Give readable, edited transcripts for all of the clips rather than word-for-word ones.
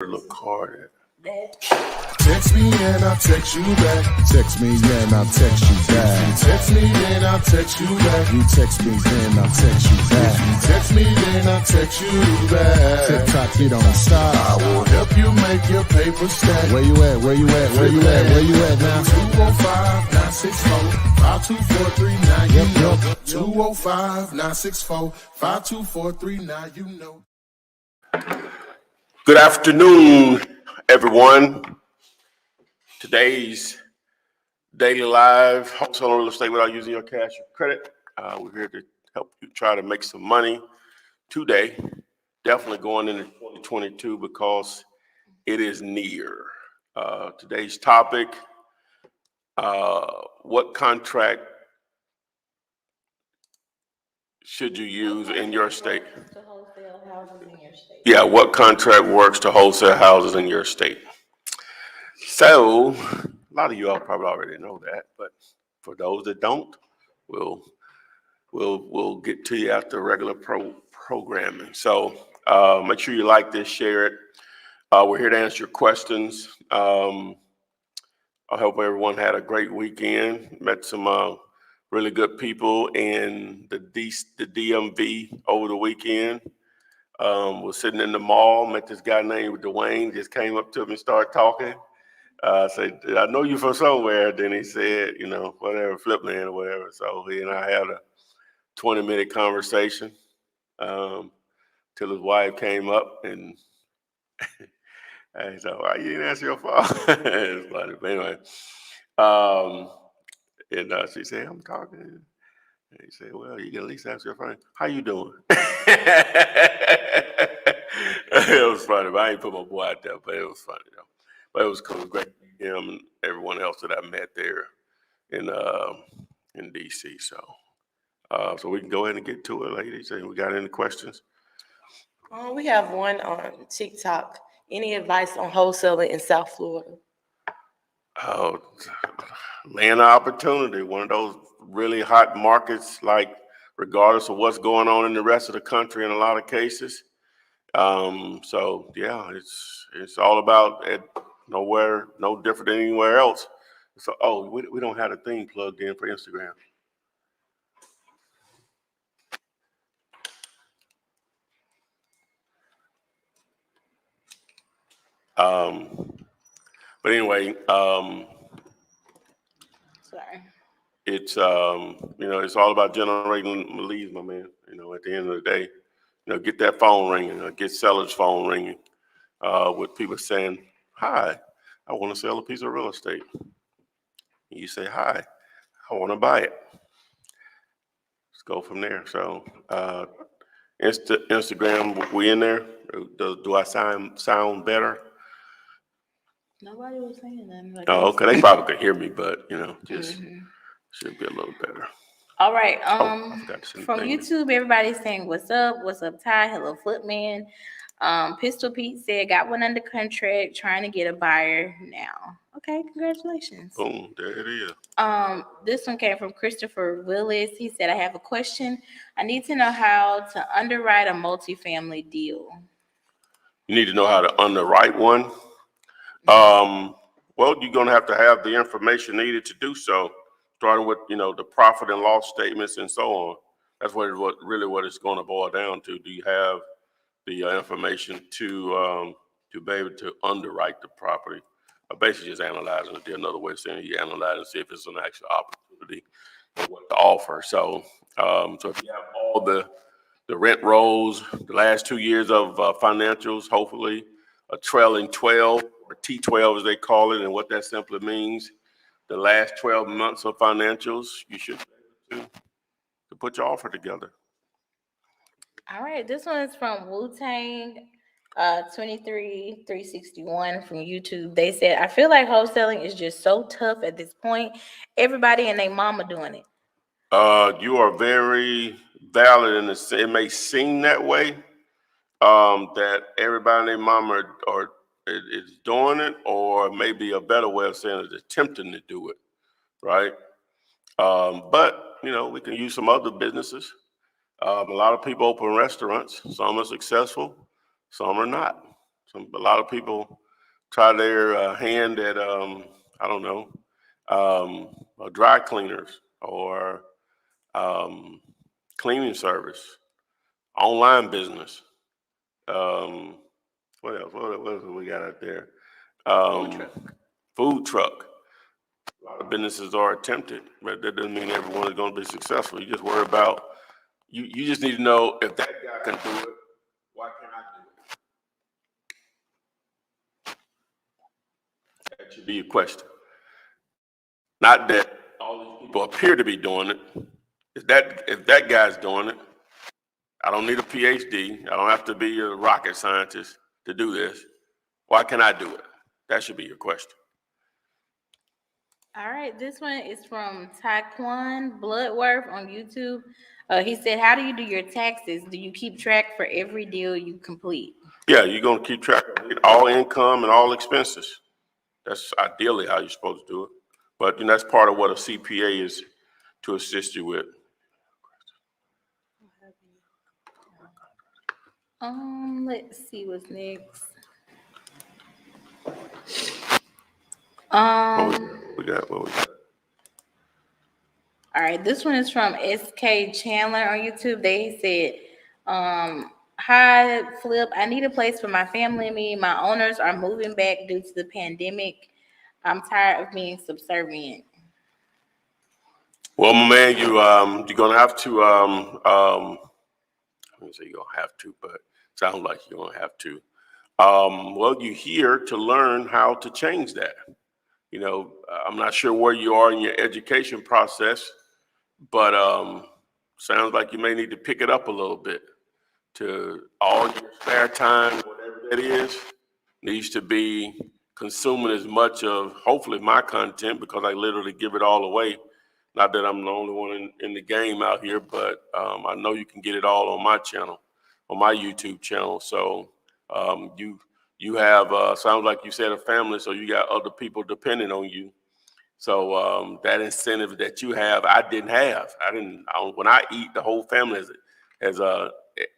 Look hard at. Text me and I'll text you back. Text me and I'll text you back. Text me and I'll text you back. You text me then I'll text you back. Text me then I'll text you back. TikTok, you don't stop. I will help you make your paper stack. Where you at? Where you at? Where you at? Where you at now? 205-964-5243. You know. 205-964-5243. You know. Good afternoon, everyone. Today's daily live wholesale real estate without using your cash or credit. We're here to help you try to make some money today. Definitely going into 2022 because it is near. Today's topic: what contract should you use in your state? To wholesale houses in your state. Yeah, what contract works to wholesale houses in your state? So, a lot of you all probably already know that, but for those that don't, we'll get to you after regular programming. So, make sure you like this, share it. We're here to answer your questions. I hope everyone had a great weekend. Met some really good people in the DMV over the weekend. Was sitting in the mall, met this guy named Dwayne, just came up to me and started talking. Said, I know you from somewhere. Then he said, whatever, Flipland or whatever. So he and I had a 20-minute conversation till his wife came up and I said, why you didn't answer your phone? It's funny. But anyway, and she said, I'm talking. And he said, well, you can at least answer your phone. How you doing? It was funny, but I ain't put my boy out there, but it was funny though. But it was cool, great to meet him and everyone else that I met there in DC. So we can go ahead and get to it, ladies. And we got any questions? We have one on TikTok. Any advice on wholesaling in South Florida? Oh, land of opportunity, one of those really hot markets, like regardless of what's going on in the rest of the country in a lot of cases. So yeah, it's all about it, nowhere, no different than anywhere else. So, we don't have a thing plugged in for Instagram. But anyway, Sorry. it's it's all about generating leads, my man. At the end of the day, get that phone ringing, get sellers' phone ringing, with people saying, "Hi, I want to sell a piece of real estate." And you say, "Hi, I want to buy it." Let's go from there. So, Instagram, we in there. Do I sound better? Nobody was saying nothing. Oh, okay. They probably could hear me, but just should be a little better. All right. From YouTube, everybody's saying, "What's up? What's up, Ty? Hello, Footman." Pistol Pete said, "Got one under contract, trying to get a buyer now." Okay, congratulations. Boom, there it is. This one came from Christopher Willis. He said, "I have a question. I need to know how to underwrite a multifamily deal." You need to know how to underwrite one. Well, you're going to have the information needed to do so, starting with, the profit and loss statements and so on. That's what it's going to boil down to. Do you have the information to be able to underwrite the property? Basically just analyzing it. There's another way of saying it. You analyze and see if it's an actual opportunity and what to offer. So, so if you have all the rent rolls, the last 2 years of financials, hopefully a trailing 12 or T12 as they call it, and what that simply means, the last 12 months of financials, you should be able to put your offer together. All right, this one is from Wu-Tang 23361 from YouTube. They said, "I feel like wholesaling is just so tough at this point. Everybody and their mama doing it." You are very valid in this. It may seem that way, that everybody and their mama is doing it, or maybe a better way of saying it is attempting to do it, right? But we can use some other businesses. A lot of people open restaurants. Some are successful, some are not. A lot of people try their hand at, I don't know, dry cleaners or cleaning service, online business. What else? What else we got out there? Food truck. A lot of businesses are attempted, but that doesn't mean everyone is going to be successful. You just worry about, you just need to know if that guy can do it, why can't I do it? That should be your question. Not that all these people appear to be doing it. If that guy's doing it, I don't need a PhD. I don't have to be a rocket scientist to do this. Why can't I do it? That should be your question. All right, this one is from Taekwon Bloodworth on YouTube. He said, how do you do your taxes? Do you keep track for every deal you complete? Yeah, you're going to keep track of it, all income and all expenses. That's ideally how you're supposed to do it. But that's part of what a CPA is to assist you with. Let's see what's next. What we got? All right, this one is from SK Chandler on YouTube. They said, hi, Flip. I need a place for my family and me. My owners are moving back due to the pandemic. I'm tired of being subservient. Well, my man, you're gonna have to. I wouldn't say you're gonna have to, but it sounds like you're gonna have to. Well, you're here to learn how to change that. I'm not sure where you are in your education process, but sounds like you may need to pick it up a little bit. To all your spare time, whatever that is, needs to be consuming as much of, hopefully, my content, because I literally give it all away. Not that I'm the only one in the game out here, but I know you can get it all on my channel, on my YouTube channel. So you have, sounds like you said, a family, so you got other people depending on you. So that incentive that you have, I didn't have. When I eat, the whole family has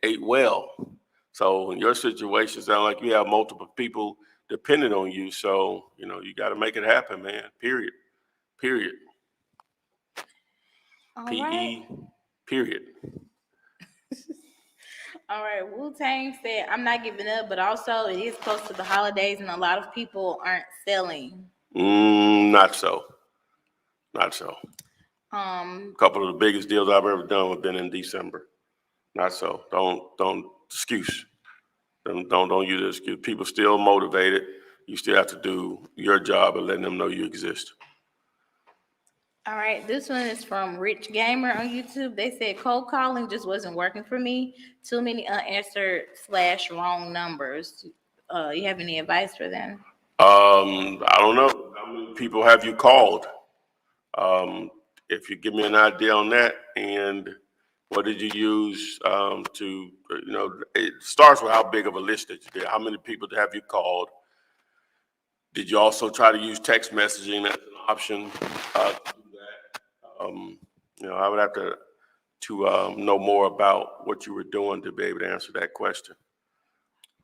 ate well. So in your situation, sounds like you have multiple people depending on you. So, you got to make it happen, man. Period. All PE, right. period. All right. Wu-Tang said, I'm not giving up, but also it is close to the holidays and a lot of people aren't selling. Not so. A Couple of the biggest deals I've ever done have been in December. Not so. Don't excuse. Don't use this excuse. People still motivated. You still have to do your job and letting them know you exist. All right, this one is from Rich Gamer on YouTube. They said cold calling just wasn't working for me. Too many unanswered / wrong numbers. You have any advice for them? I don't know. How many people have you called? If you give me an idea on that, and what did you use to, it starts with how big of a list that you did. How many people have you called? Did you also try to use text messaging as an option to do that? I would have to know more about what you were doing to be able to answer that question.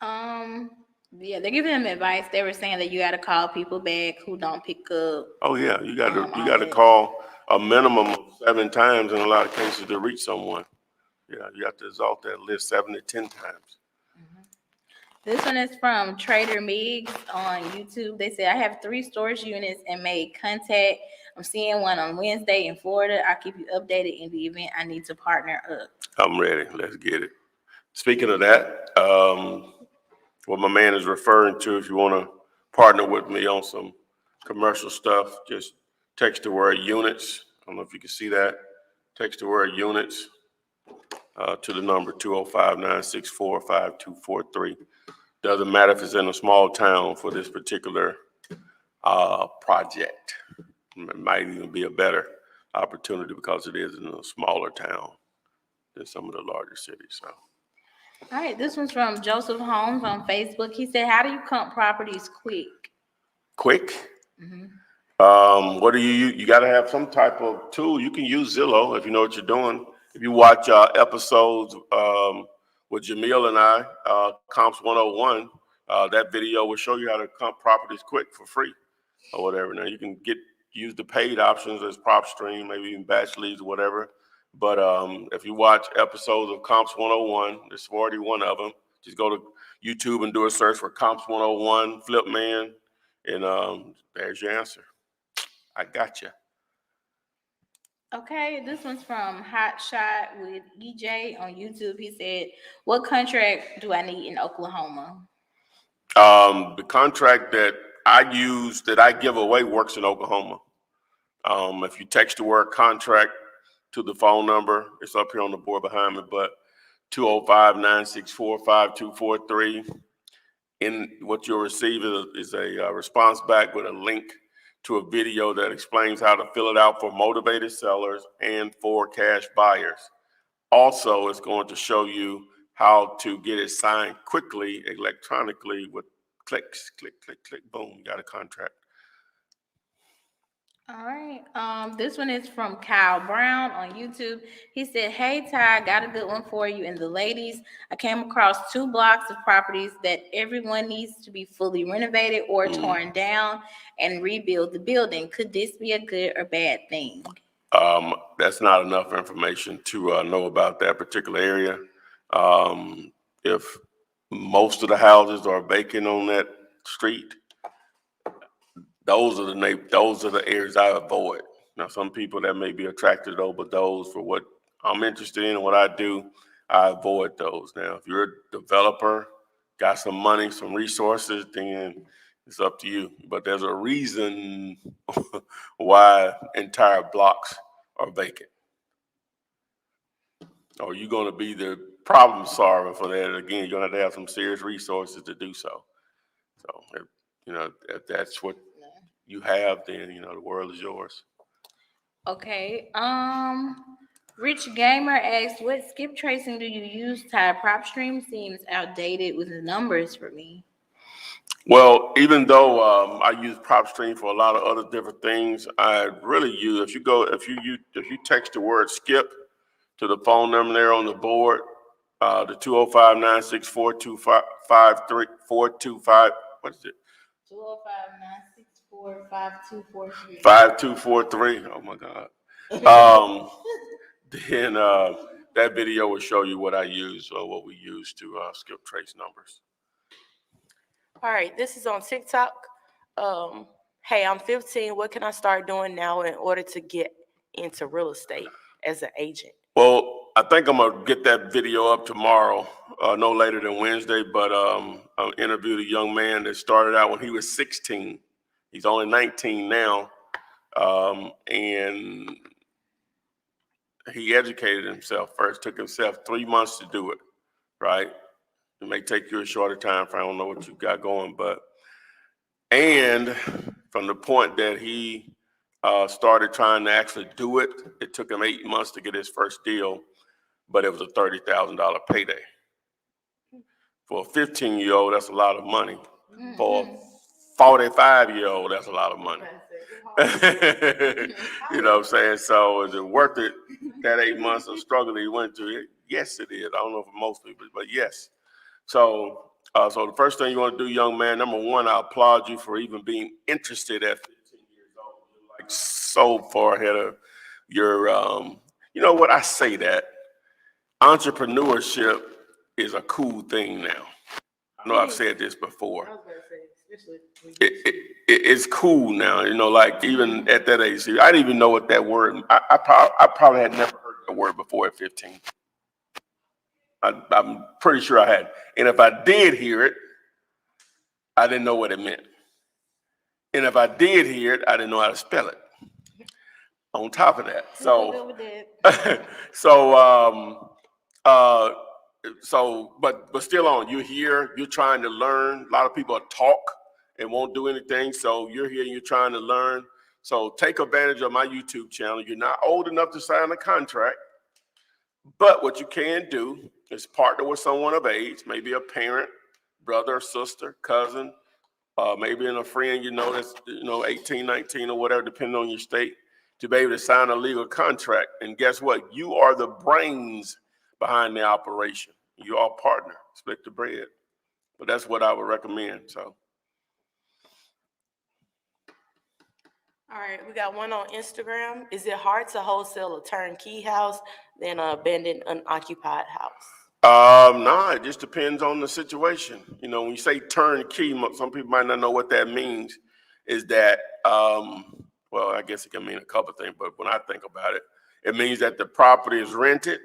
Yeah, they're giving them advice. They were saying that you got to call people back who don't pick up. Oh yeah, you got to call a minimum of 7 times in a lot of cases to reach someone. Yeah, you have to exalt that list 7 to 10 times. This one is from Trader Meigs on YouTube. They say, I have 3 storage units and made contact. I'm seeing one on Wednesday in Florida. I'll keep you updated in the event I need to partner up. I'm ready. Let's get it. Speaking of that, what my man is referring to, if you want to partner with me on some commercial stuff, just text the word units. I don't know if you can see that. Text the word units to the number 205-964-5243. Doesn't matter if it's in a small town for this particular project. It might even be a better opportunity because it is in a smaller town than some of the larger cities. So. All right, this one's from Joseph Holmes on Facebook. He said, how do you comp properties quick? Quick? Mm-hmm. What do you got to have some type of tool. You can use Zillow if you know what you're doing. If you watch episodes with Jamil and I, Comps 101, That video will show you how to comp properties quick for free or whatever. Now you can use the paid options as PropStream, maybe even batch leads or whatever. But if you watch episodes of Comps 101, there's 41 of them. Just go to YouTube and do a search for Comps 101 Flip Man, and there's your answer. I got you. Okay, this one's from Hot Shot with EJ on YouTube. He said, "What contract do I need in Oklahoma?" The contract that I use, that I give away, works in Oklahoma. If you text the word contract to the phone number, it's up here on the board behind me, but 205-964-5243. In what you'll receive is a response back with a link to a video that explains how to fill it out for motivated sellers and for cash buyers. Also, it's going to show you how to get it signed quickly electronically with clicks, click, click, click, boom, you got a contract. All right. This one is from Kyle Brown on YouTube. He said, "Hey Ty, got a good one for you and the ladies. I came across 2 blocks of properties that everyone needs to be fully renovated or torn down and rebuild the building. Could this be a good or bad thing?" That's not enough information to know about that particular area. If most of the houses are vacant on that street, those are the areas I avoid. Now, some people that may be attracted though, but those, for what I'm interested in and what I do, I avoid those. Now, if you're a developer, got some money, some resources, then it's up to you. But there's a reason why entire blocks are vacant. Or you're going to be the problem solver for that. Again, you're going to have some serious resources to do so. So, if that's what you have, then the world is yours. Okay. Rich Gamer asked, "What skip tracing do you use, Ty? PropStream seems outdated with the numbers for me." Well, even though I use PropStream for a lot of other different things, I really use, if you text the word skip to the phone number there on the board, the 205-964-253-425, what is it? 205-964-5243. 5243. Oh my God. Then that video will show you what I use or what we use to skip trace numbers. All right, this is on TikTok. Hey, I'm 15. What can I start doing now in order to get into real estate as an agent? Well, I think I'm gonna get that video up tomorrow, no later than Wednesday. But I interviewed a young man that started out when he was 16. He's only 19 now, and he educated himself first. Took himself 3 months to do it. Right? It may take you a shorter time frame. I don't know what you got going, and from the point that he started trying to actually do it, it took him 8 months to get his first deal, but it was a $30,000 payday. For a 15-year-old, that's a lot of money. For a 45-year-old, that's a lot of money. You know what I'm saying? So is it worth it, that 8 months of struggle he went through? Yes, it is. I don't know for most people, but yes. So the first thing you want to do, young man, number one, I applaud you for even being interested at 15 years old. You're like so far ahead of your, you know what, I say that. Entrepreneurship is a cool thing now. I know I've said this before. It's cool now, like even at that age. I didn't even know what that word, I probably had never heard that word before at 15. I'm pretty sure I had. And if I did hear it, I didn't know what it meant. And if I did hear it, I didn't know how to spell it. On top of that. But still on, you're here, you're trying to learn. A lot of people talk and won't do anything. So you're here and you're trying to learn. So take advantage of my YouTube channel. You're not old enough to sign a contract, but what you can do is partner with someone of age, maybe a parent, brother, sister, cousin, maybe a friend that's 18, 19 or whatever, depending on your state, to be able to sign a legal contract. And guess what? You are the brains behind the operation. You all partner, split the bread. But that's what I would recommend, so. All right, we got one on Instagram. Is it hard to wholesale a turnkey house than an abandoned, unoccupied house? No, it just depends on the situation. You know, when you say turnkey, some people might not know what that means. Is that, well, I guess it can mean a couple of things, but when I think about it, it means that the property is rented,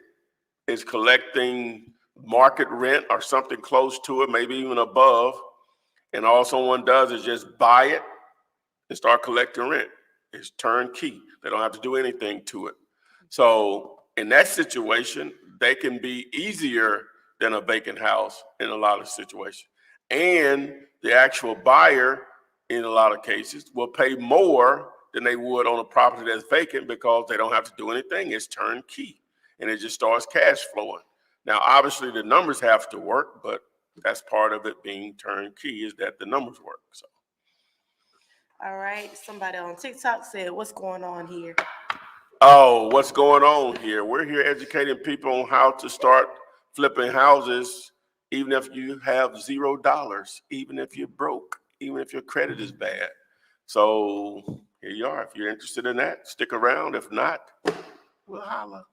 is collecting market rent or something close to it, maybe even above, and all someone does is just buy it and start collecting rent. It's turnkey. They don't have to do anything to it. So in that situation, they can be easier than a vacant house in a lot of situations. And the actual buyer, in a lot of cases, will pay more than they would on a property that's vacant because they don't have to do anything. It's turnkey, and it just starts cash flowing. Now, obviously, the numbers have to work, but that's part of it being turnkey, is that the numbers work. So. All right, somebody on TikTok said, what's going on here? Oh, what's going on here? We're here educating people on how to start flipping houses, even if you have $0, even if you're broke, even if your credit is bad. So here you are. If you're interested in that, stick around. If not, we'll holla.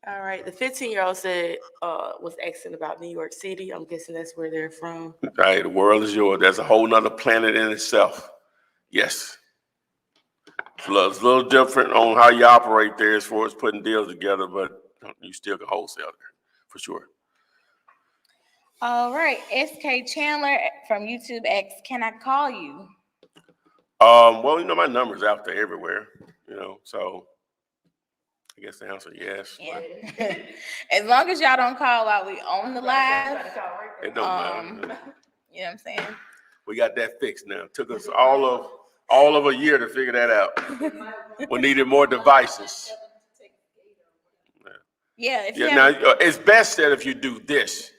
All right, the 15-year-old said, was asking about New York City. I'm guessing that's where they're from. Hey, the world is yours. There's a whole nother planet in itself. Yes. It's a little different on how you operate there as far as putting deals together, but you still can wholesale there, for sure. All right, SK Chandler from YouTube asks, can I call you? Well, you know, my number's out there everywhere, you know, so I guess the answer is yes. Yeah. As long as y'all don't call while we on the live, It don't matter. you know what I'm saying? We got that fixed now. Took us all of a year to figure that out. We needed more devices. Yeah, if you Yeah, have, now it's best that if you do this,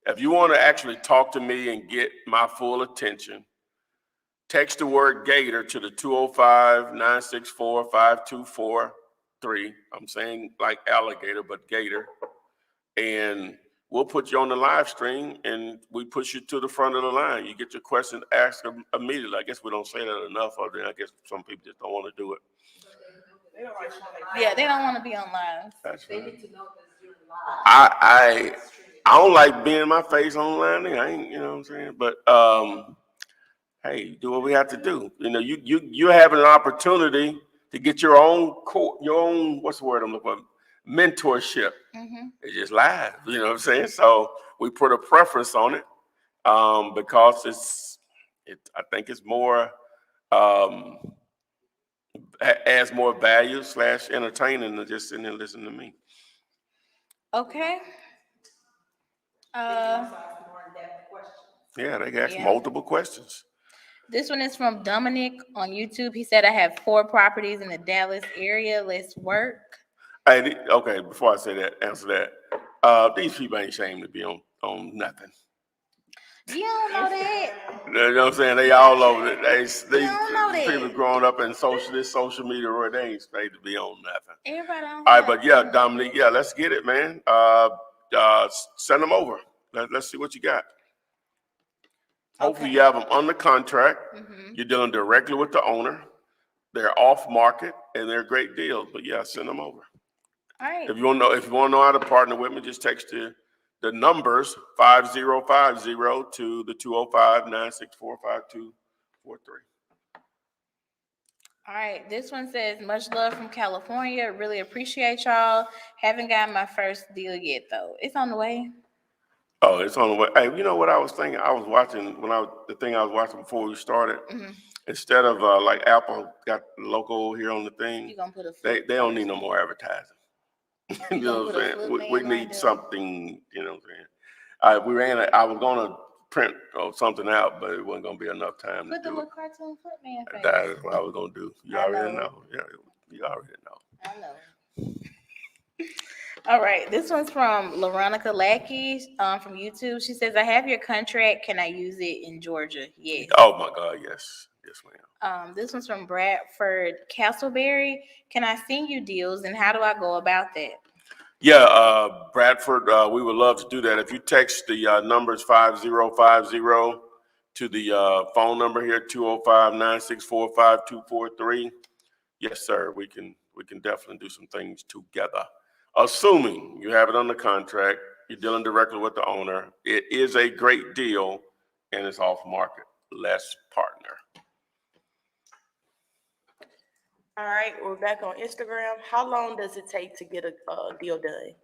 if you want to actually talk to me and get my full attention, text the word Gator to the 205-964-5243. I'm saying like alligator, but Gator. And we'll put you on the live stream and we push you to the front of the line. You get your question asked immediately. I guess we don't say that enough, or then I guess some people just don't want to do it. yeah, they don't want to be on live. That's right. I don't like being my face online. I ain't, you know what I'm saying? But hey, do what we have to do. You know, you're having an opportunity to get your own what's the word I'm looking for? Mentorship. Mm-hmm. It's just live. You know what I'm saying? So we put a preference on it because I think it's more adds more value / entertaining than just sitting there listening to me. Okay. Yeah, they can ask Yeah. multiple questions. This one is from Dominic on YouTube. He said, I have 4 properties in the Dallas area. Let's work. Hey, okay, before I say that, answer that. These people ain't ashamed to be on nothing. You don't know that. You know what I'm saying? They all over it. These don't know that. people growing up in social media world, they ain't supposed to be on nothing. Everybody on All right, but yeah, Dominique, yeah, let's get it, man. Send them over. Let's see what you got. Hopefully you have them under contract. Mm-hmm. You're dealing directly with the owner. They're off market and they're great deals. But yeah, send them over. All right. If you want to know how to partner with me, just text the numbers 5050 to the 205-964-5243. All right. This one says, much love from California. Really appreciate y'all. Haven't gotten my first deal yet, though. It's on the way. Oh, it's on the way. Hey, you know what I was thinking? I was watching the thing I was watching before we started. Mm-hmm. Instead of like Apple got the logo here on the thing, You gonna put a they don't need no more advertising. You know what I'm saying? We need something. You know what I'm saying? I was gonna print something out, but it wasn't gonna be enough time Put to the do little it. cartoon footman face. That is what I was gonna do. You I already know. know. Yeah, you already know. I know. All right, this one's from Veronica Lackey from YouTube. She says, I have your contract. Can I use it in Georgia? Yes. Oh my God, yes. Yes, ma'am. This one's from Bradford Castleberry. Can I send you deals and how do I go about that? Yeah, Bradford, we would love to do that. If you text the numbers 5050 to the phone number here, 205-964-5243. Yes, sir. We can definitely do some things together. Assuming you have it under contract, you're dealing directly with the owner. It is a great deal and it's off market. Let's partner. All right, we're back on Instagram. How long does it take to get a deal done?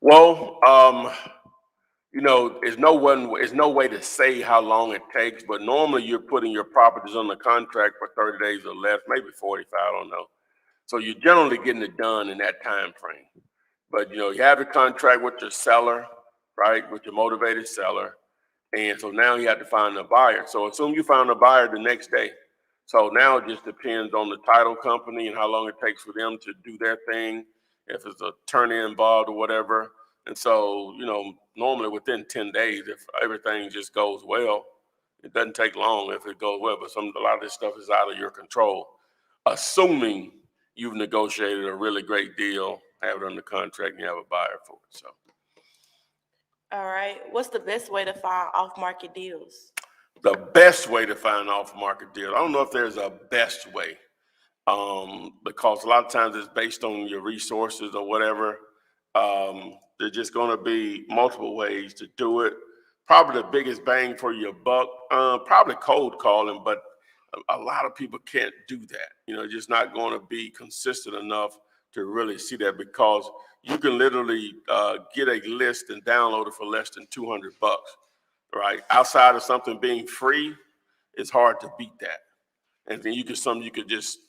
Well, there's no way to say how long it takes, but normally you're putting your properties on the contract for 30 days or less, maybe 45, I don't know. So you're generally getting it done in that time frame. But you have the contract with your seller, right? With your motivated seller. And so now you have to find a buyer. So assume you found a buyer the next day. So now it just depends on the title company and how long it takes for them to do their thing, if it's an attorney involved or whatever. And so, normally within 10 days, if everything just goes well, it doesn't take long if it goes well, but a lot of this stuff is out of your control. Assuming you've negotiated a really great deal, have it under contract, and you have a buyer for it. So. All right, what's the best way to find off-market deals? The best way to find off-market deals, I don't know if there's a best way, because a lot of times it's based on your resources or whatever. There's just going to be multiple ways to do it. Probably the biggest bang for your buck, probably cold calling, but a lot of people can't do that. Just not going to be consistent enough to really see that, because you can literally get a list and download it for less than $200, right? Outside of something being free, it's hard to beat that. And then you could just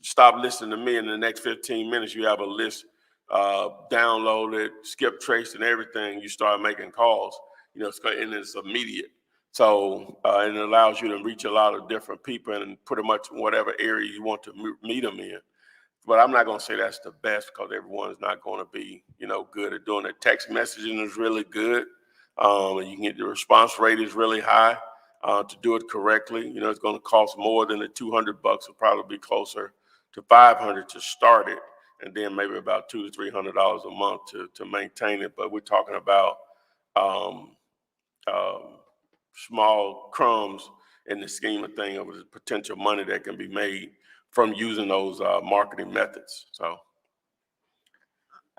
stop listening to me in the next 15 minutes. You have a list downloaded, skip traced, and everything. You start making calls. And it's immediate. So and it allows you to reach a lot of different people and pretty much whatever area you want to meet them in. But I'm not going to say that's the best, because everyone's not going to be, good at doing it. Text messaging is really good. And you can get the response rate is really high to do it correctly. It's going to cost more than the $200. It'll probably be closer to $500 to start it, and then maybe about $200 to $300 a month to maintain it. But we're talking about small crumbs in the scheme of things of the potential money that can be made from using those marketing methods. So.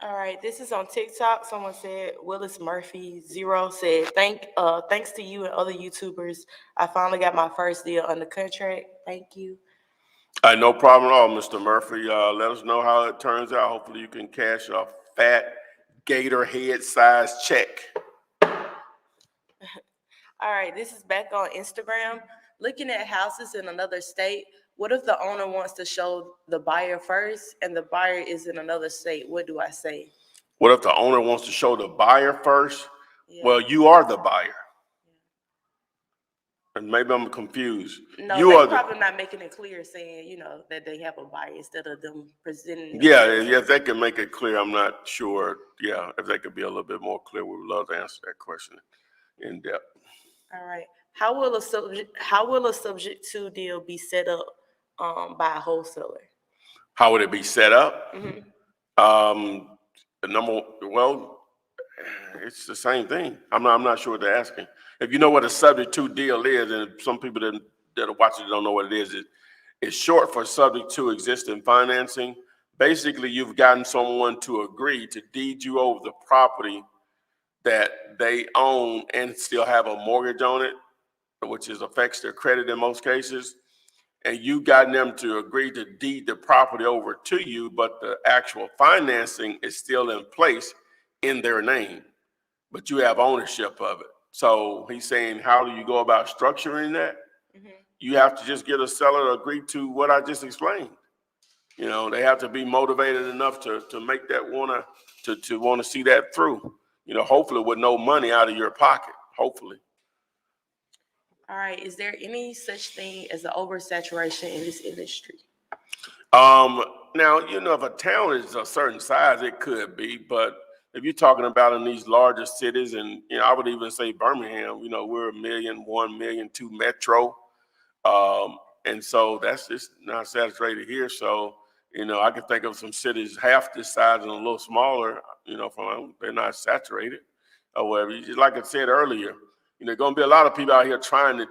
All right, this is on TikTok. Someone said, Willis Murphy 0 said, thanks to you and other YouTubers, I finally got my first deal under contract. Thank you. No problem at all, Mr. Murphy. Let us know how it turns out. Hopefully you can cash a fat gator head size check. All right, this is back on Instagram. Looking at houses in another state, what if the owner wants to show the buyer first and the buyer is in another state? What do I say? What if the owner wants to show the buyer first? Yeah. Well, you are the buyer. And maybe I'm confused. No, they're probably not making it clear, saying, that they have a buyer instead of them presenting. Yeah, if they can make it clear, I'm not sure. Yeah, if they could be a little bit more clear, we would love to answer that question in depth. All right. How will a subject to deal be set up by a wholesaler? How would it be set up? Mm-hmm. It's the same thing. I'm not sure what they're asking. If you know what a subject to deal is, and some people that are watching don't know what it is, it's short for subject to existing financing. Basically, you've gotten someone to agree to deed you over the property that they own and still have a mortgage on it, which affects their credit in most cases. And you gotten them to agree to deed the property over to you, but the actual financing is still in place in their name, but you have ownership of it. So he's saying, how do you go about structuring that? Mm-hmm. You have to just get a seller to agree to what I just explained. They have to be motivated enough to make that want to see that through. Hopefully with no money out of your pocket. Hopefully. All right. Is there any such thing as an oversaturation in this industry? Now, if a town is a certain size, it could be, but if you're talking about in these larger cities, and I would even say Birmingham, we're 1 million, 1 million, 2 metro, and so that's just not saturated here. So I can think of some cities half this size and a little smaller, they're not saturated or whatever. Just like I said earlier, going to be a lot of people out here trying to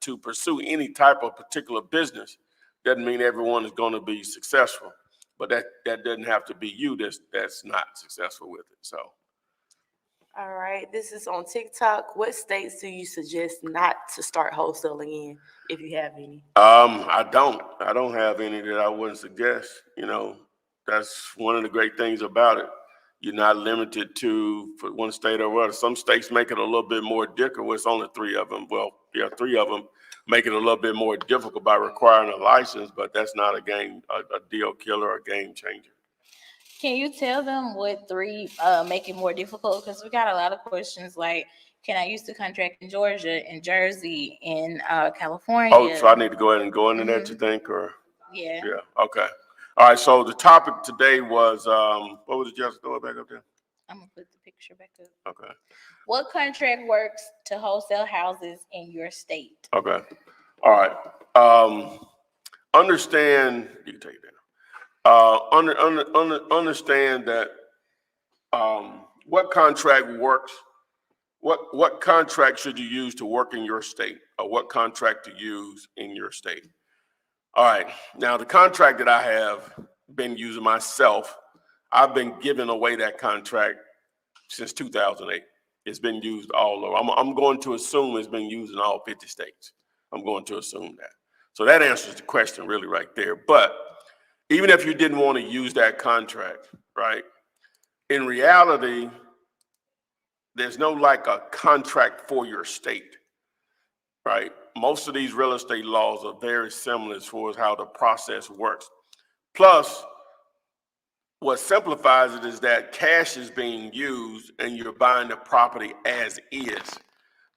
to pursue any type of particular business. Doesn't mean everyone is going to be successful, but that doesn't have to be you that's not successful with it. So. All right, this is on TikTok. What states do you suggest not to start wholesaling in, if you have any? I don't have any that I wouldn't suggest. That's one of the great things about it. You're not limited to for one state or other. Some states make it a little bit more difficult. Well, it's only 3 of them. Well, yeah, 3 of them make it a little bit more difficult by requiring a license, but that's not a deal killer or a game changer. Can you tell them what 3 make it more difficult? Because we got a lot of questions like, can I use the contract in Georgia, in Jersey, in California? Oh, so I need to go ahead and go into that, you think, or? Yeah. Yeah, okay. All right, so the topic today was, what was it, just throw it back up there? I'm going to put the picture back up. Okay. What contract works to wholesale houses in your state? Okay. All right. Understand, you can take it down. Understand that what contract works, what contract should you use to work in your state, or what contract to use in your state. All right, now the contract that I have been using myself, I've been giving away that contract since 2008. It's been used all over. I'm going to assume it's been used in all 50 states. I'm going to assume that. So that answers the question really right there. But even if you didn't want to use that contract, right? In reality, there's no like a contract for your state, right? Most of these real estate laws are very similar as far as how the process works. Plus, what simplifies it is that cash is being used and you're buying the property as is.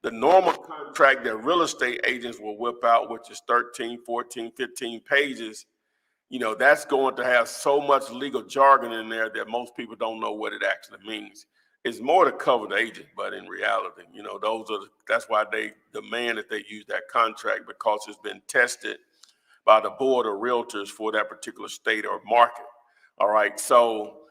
The normal contract that real estate agents will whip out, which is 13, 14, 15 pages, that's going to have so much legal jargon in there that most people don't know what it actually means. It's more to cover the agent, but in reality, that's why they demand that they use that contract, because it's been tested by the board of realtors for that particular state or market. All right, so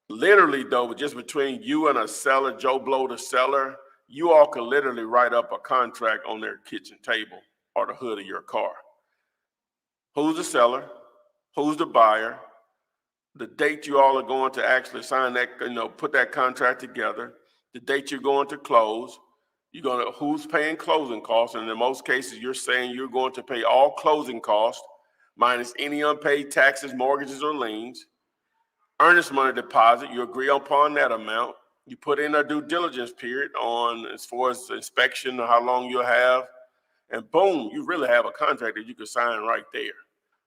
literally though, just between you and a seller, Joe Blow the seller, you all can literally write up a contract on their kitchen table or the hood of your car. Who's the seller? Who's the buyer? The date you all are going to actually sign that, put that contract together. The date you're going to close. Who's paying closing costs? And in most cases, you're saying you're going to pay all closing costs minus any unpaid taxes, mortgages, or liens. Earnest money deposit, you agree upon that amount. You put in a due diligence period on as far as inspection or how long you'll have. And boom, you really have a contract that you can sign right there.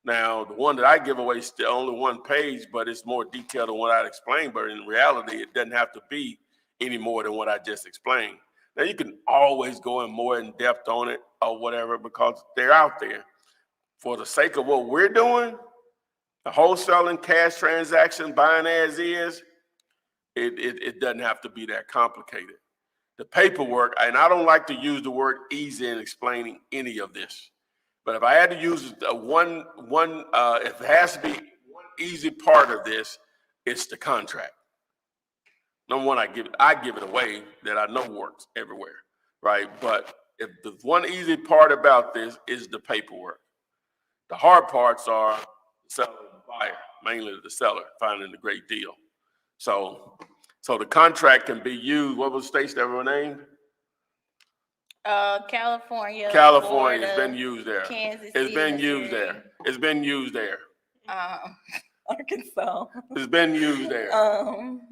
Now, the one that I give away is still only 1 page, but it's more detailed than what I explained. But in reality, it doesn't have to be any more than what I just explained. Now, you can always go in more in depth on it or whatever, because they're out there. For the sake of what we're doing, the wholesaling, cash transaction, buying as is, it doesn't have to be that complicated. The paperwork, and I don't like to use the word easy in explaining any of this. But if I had to use if it has to be one easy part of this, it's the contract. Number one, I give it away that I know works everywhere, right? But if the one easy part about this is the paperwork. The hard parts are the seller and the buyer, mainly the seller finding the great deal. So the contract can be used. What was the states that were named? California, Florida, it's Florida, been used there. Kansas It's City, been used Missouri. there. It's been used there. Arkansas. It's been used there.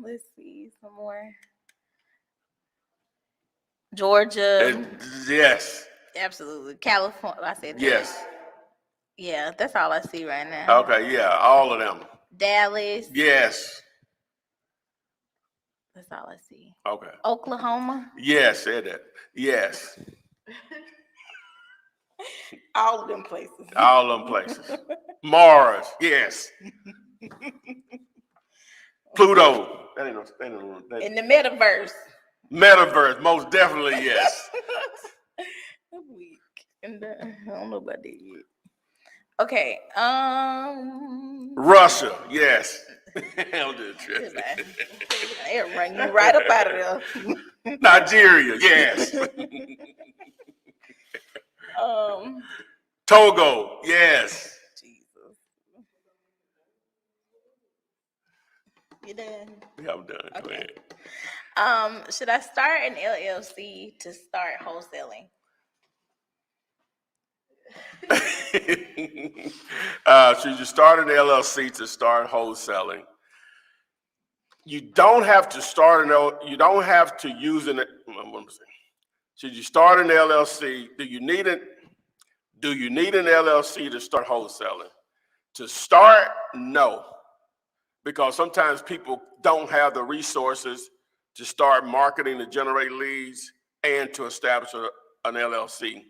Let's see some more. Georgia. Yes. Absolutely. California. I said that. Yes. Yeah, that's all I see right now. Okay, yeah, all of them. Dallas. Yes. That's all I see. Okay. Oklahoma. Yes, said that. Yes. All of them places. All of them places. Mars, yes. Pluto. That ain't no. In the metaverse. Metaverse, most definitely, yes. Weak. And I don't know about that yet. Okay. Russia, yes. I'm just tripping. It'll run you right up out of there. Nigeria, yes. um, Togo, yes. Jesus. You done? Yeah, I'm done. Go Okay. ahead. Should I start an LLC to start wholesaling? Should you start an LLC to start wholesaling? You don't have to start you don't have to use an. What am I saying? Should you start an LLC? Do you need an LLC to start wholesaling? To start, no, because sometimes people don't have the resources to start marketing, to generate leads, and to establish an LLC.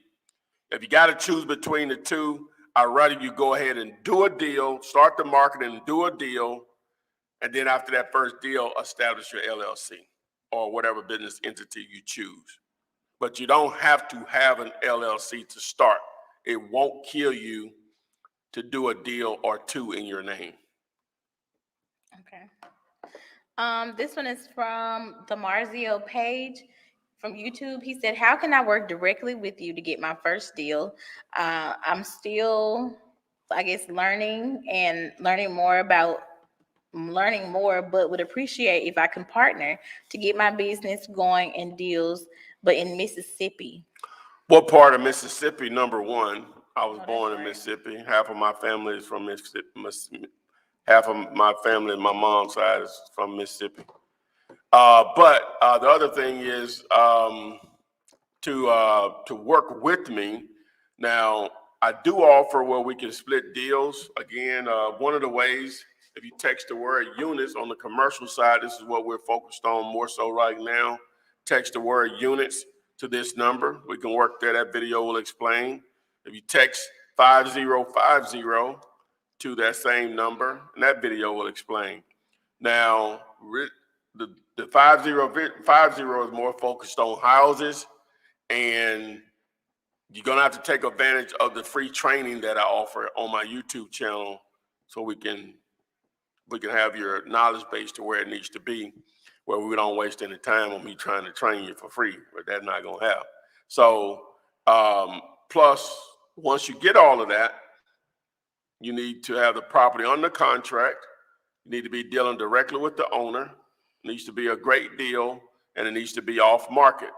If you got to choose between the two, I'd rather you go ahead and do a deal, start the marketing, and do a deal, and then after that first deal, establish your LLC or whatever business entity you choose. But you don't have to have an LLC to start. It won't kill you to do a deal or two in your name. Okay. This one is from the Marzio page from YouTube. He said, "How can I work directly with you to get my first deal? I'm still, I guess, learning more, but would appreciate if I can partner to get my business going and deals, but in Mississippi." What part of Mississippi? Number one, I was born in right. Mississippi. Half of my family is from Mississippi. Half of my family, my mom's side, is from Mississippi. But the other thing is to work with me. Now, I do offer where we can split deals. Again, one of the ways, if you text the word units on the commercial side, this is what we're focused on more so right now. Text the word units to this number. We can work there. That video will explain. If you text 5050 to that same number, and that video will explain. Now, the 5050 is more focused on houses, and you're gonna have to take advantage of the free training that I offer on my YouTube channel, so we can have your knowledge base to where it needs to be, where we don't waste any time on me trying to train you for free, but that's not gonna happen. So, plus, once you get all of that, you need to have the property under contract. You need to be dealing directly with the owner. It needs to be a great deal, and it needs to be off market.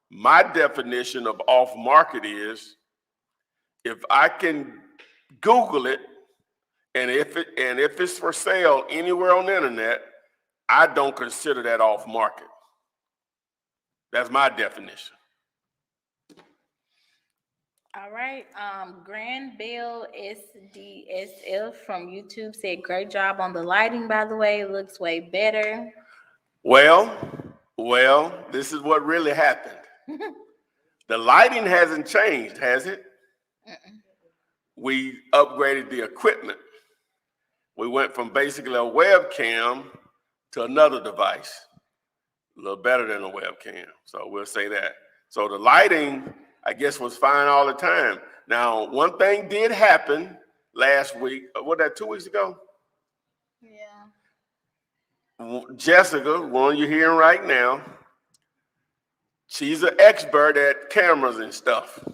My definition of off market is if I can Google it, and if it's for sale anywhere on the internet, I don't consider that off market. That's my definition. All right. Grand Bell SDSF from YouTube said, "Great job on the lighting, by the way. It looks way better." Well, this is what really happened. The lighting hasn't changed, has it? We upgraded the equipment. We went from basically a webcam to another device, a little better than a webcam. So we'll say that. So the lighting, I guess, was fine all the time. Now, one thing did happen last week. What, that 2 weeks ago? Yeah. Jessica, one you're hearing right now, she's an expert at cameras and stuff. I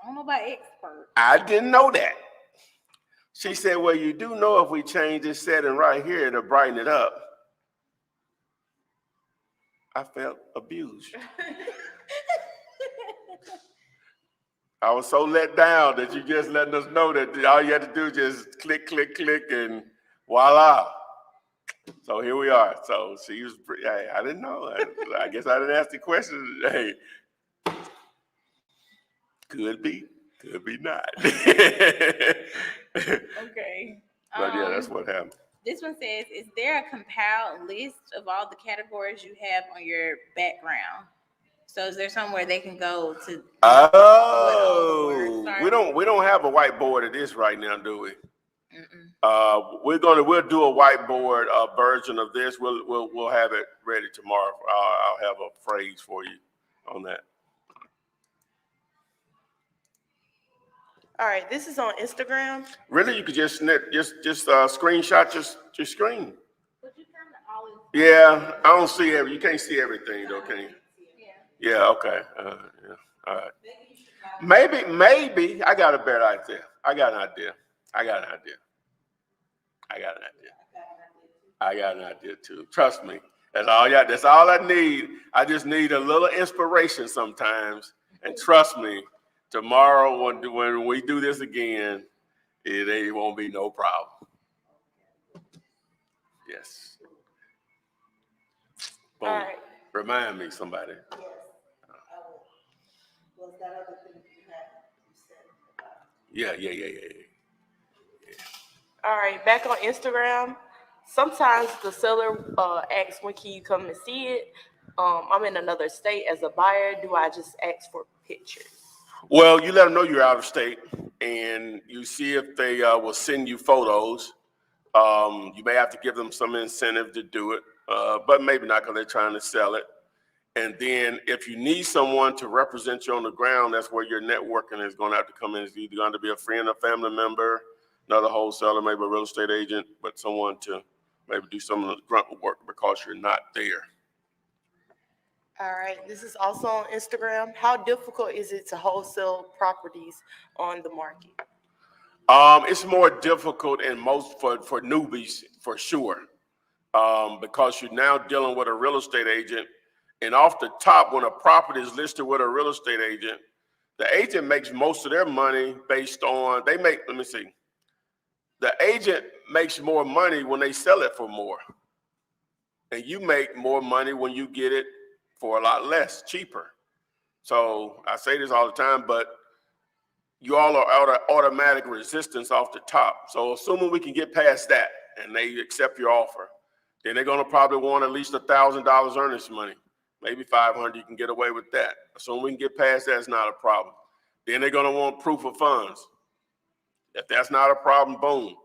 don't know about expert. I didn't know that. She said, "Well, you do know if we change this setting right here, it'll brighten it up." I felt abused. I was so let down that you just letting us know that all you had to do is just click, click, click, and voila. So here we are. So she was, hey, I didn't know. I guess I didn't ask the question. Hey, could be not. Okay. But yeah, that's what happened. This one says, "Is there a compiled list of all the categories you have on your background?" So is there somewhere they can go to? Oh, we don't have a whiteboard of this right now, do we? We'll do a whiteboard version of this. We'll have it ready tomorrow. I'll have a phrase for you on that. All right, this is on Instagram. Really, you could just screenshot your screen. Yeah, I don't see you can't see everything though, can you? Yeah, okay. Yeah. All right. Maybe I got a better idea. I got an idea too. Trust me. That's all I need. I just need a little inspiration sometimes. And trust me, tomorrow when we do this again, it won't be no problem. Yes. Boom. All right. Remind me, somebody. What's that other thing you said about? Yeah. All right, back on Instagram. Sometimes the seller asks, when can you come and see it? I'm in another state as a buyer. Do I just ask for pictures? Well, you let them know you're out of state, and you see if they will send you photos. You may have to give them some incentive to do it, but maybe not because they're trying to sell it. And then if you need someone to represent you on the ground, that's where your networking is going to have to come in. It's either going to be a friend, a family member, another wholesaler, maybe a real estate agent, but someone to maybe do some of the grunt work because you're not there. All right, this is also on Instagram. How difficult is it to wholesale properties on the market? It's more difficult in most for newbies for sure, because you're now dealing with a real estate agent. And off the top, when a property is listed with a real estate agent, the agent makes most of their money based on, the agent makes more money when they sell it for more. And you make more money when you get it for a lot less, cheaper. So I say this all the time, but you all are out of automatic resistance off the top. So assuming we can get past that and they accept your offer, then they're gonna probably want at least $1,000 earnest money. Maybe 500, you can get away with that. Assuming we can get past that, it's not a problem. Then they're gonna want proof of funds. If that's not a problem, boom.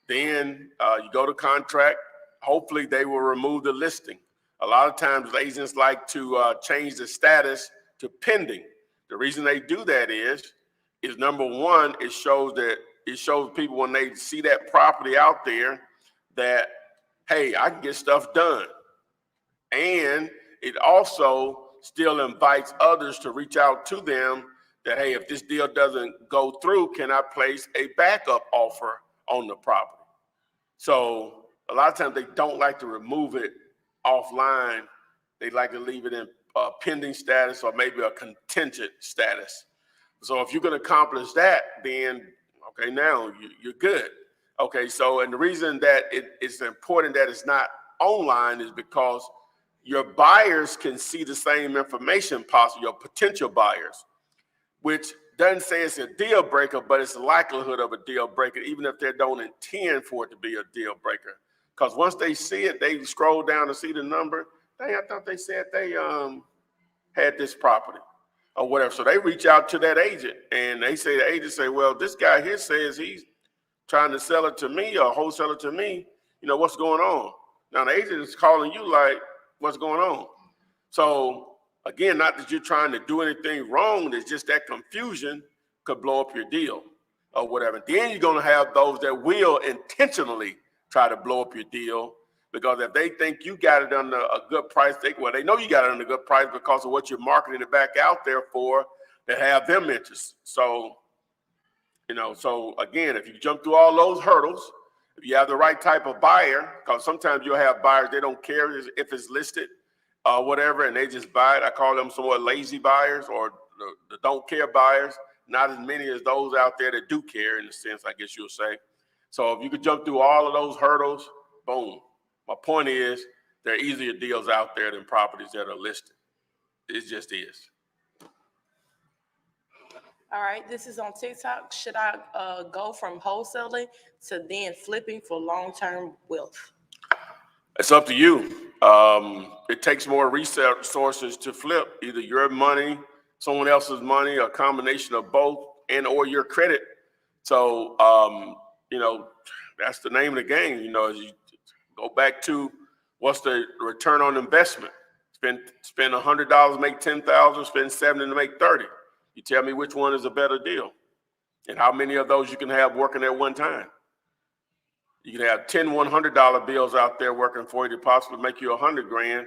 Then you go to contract. Hopefully they will remove the listing. A lot of times agents like to change the status to pending. The reason they do that is number one, it shows people when they see that property out there that, hey, I can get stuff done. And it also still invites others to reach out to them that, hey, if this deal doesn't go through, can I place a backup offer on the property? So a lot of times they don't like to remove it offline. They like to leave it in pending status or maybe a contingent status. So if you can accomplish that, then, okay, now you're good. Okay, so, and the reason that it's important that it's not online is because your buyers can see the same information possible, your potential buyers, which doesn't say it's a deal breaker, but it's the likelihood of a deal breaker, even if they don't intend for it to be a deal breaker. Because once they see it, they scroll down to see the number. I thought they said they had this property or whatever. So they reach out to that agent and the agent say, well, this guy here says he's trying to sell it to me or wholesale it to me. You know, what's going on? Now the agent is calling you like, what's going on? So again, not that you're trying to do anything wrong, it's just that confusion could blow up your deal or whatever. Then you're gonna have those that will intentionally try to blow up your deal, because if they think you got it under a good price, they know you got it under a good price because of what you're marketing it back out there for, that have them interests. So, so again, if you jump through all those hurdles, if you have the right type of buyer, because sometimes you'll have buyers, they don't care if it's listed or whatever, and they just buy it. I call them somewhat lazy buyers or the don't care buyers. Not as many as those out there that do care, in a sense, I guess you'll say. So if you could jump through all of those hurdles, boom. My point is, there are easier deals out there than properties that are listed. It just is. All right, this is on TikTok. Should I go from wholesaling to then flipping for long-term wealth? It's up to you. It takes more resources to flip, either your money, someone else's money, a combination of both, and or your credit. So, that's the name of the game. As you go back to what's the return on investment. Spend $100, make $10,000, spend $70 to make $30. You tell me which one is a better deal. And how many of those you can have working at one time? You can have 10 $100 bills out there working for you to possibly make you $100,000.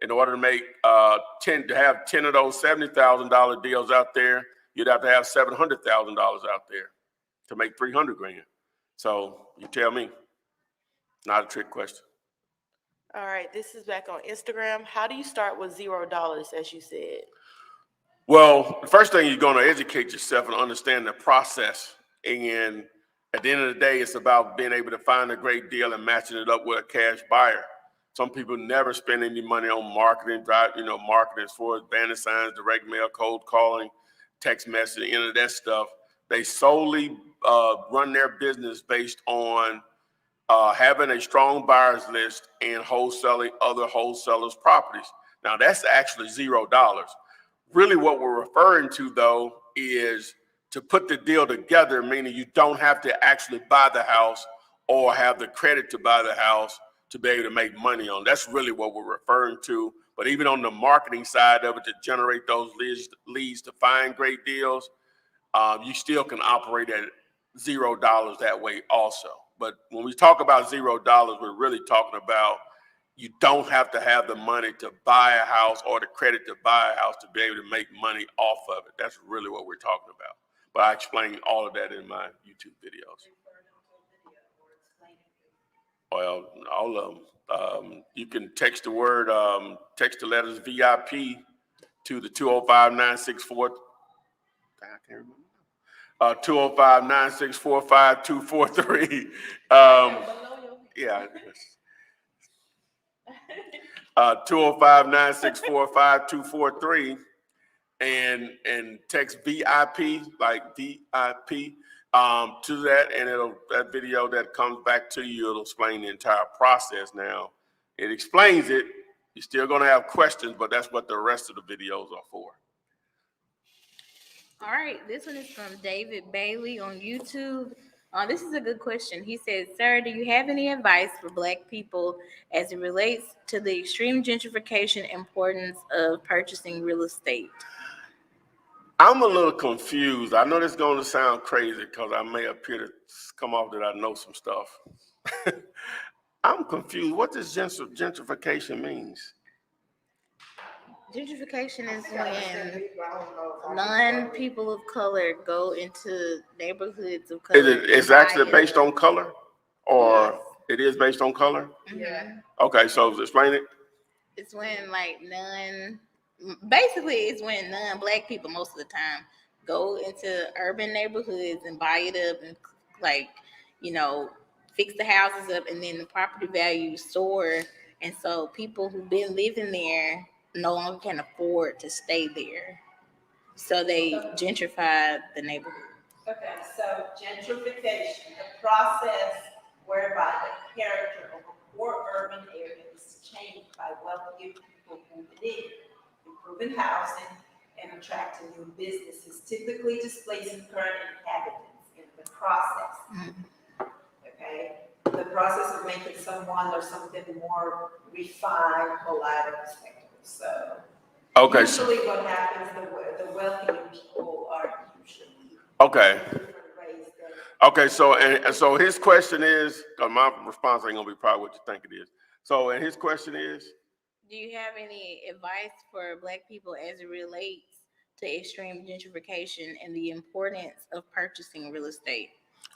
In order to make 10 of those $70,000 deals out there, you'd have to have $700,000 out there to make $300,000. So you tell me, not a trick question. All right, this is back on Instagram. How do you start with $0, as you said? Well, the first thing you're going to educate yourself and understand the process. And at the end of the day, it's about being able to find a great deal and matching it up with a cash buyer. Some people never spend any money on marketing, marketing as far as banner signs, direct mail, cold calling, text messaging, any of that stuff. They solely run their business based on having a strong buyers list and wholesaling other wholesalers' properties. Now, that's actually $0. Really what we're referring to, though, is to put the deal together, meaning you don't have to actually buy the house or have the credit to buy the house to be able to make money on. That's really what we're referring to. But even on the marketing side of it, to generate those leads to find great deals, you still can operate at $0 that way also. But when we talk about $0, we're really talking about you don't have to have the money to buy a house or the credit to buy a house to be able to make money off of it. That's really what we're talking about. But I explain all of that in my YouTube videos. Well, all of them. You can text the word, text the letters VIP to the 205-964. I can't remember. 205-964-5243. Yeah. 205-964-5243 and text VIP, like VIP, to that, and that video that comes back to you, it'll explain the entire process. Now, it explains it. You're still going to have questions, but that's what the rest of the videos are for. All right, this one is from David Bailey on YouTube. This is a good question. He says, "Sir, do you have any advice for Black people as it relates to the extreme gentrification importance of purchasing real estate?" I'm a little confused. I know this is going to sound crazy because I may appear to come off that I know some stuff. I'm confused. What does gentrification means? Gentrification is when non-people of color go into neighborhoods of color. It's actually based on color, or Yes. it is based on color? Mhm. Okay, so explain it. It's when basically it's when non-Black people most of the time go into urban neighborhoods and buy it up and fix the houses up, and then the property values soar, and so people who've been living there no longer can afford to stay there, so they gentrify the neighborhood. Okay, so gentrification, the process whereby the character of a poor urban area is changed by wealthier people moving in, improving housing, and attracting new businesses, typically displacing current inhabitants in the process. Okay, the process of making someone or something more refined, polite, or respectable. So Okay. usually what happens, the wealthier people are usually Okay. different ways that. Okay. So his question is, my response ain't gonna be probably what you think it is. So, and his question is, Do you have any advice for Black people as it relates to extreme gentrification and the importance of purchasing real estate?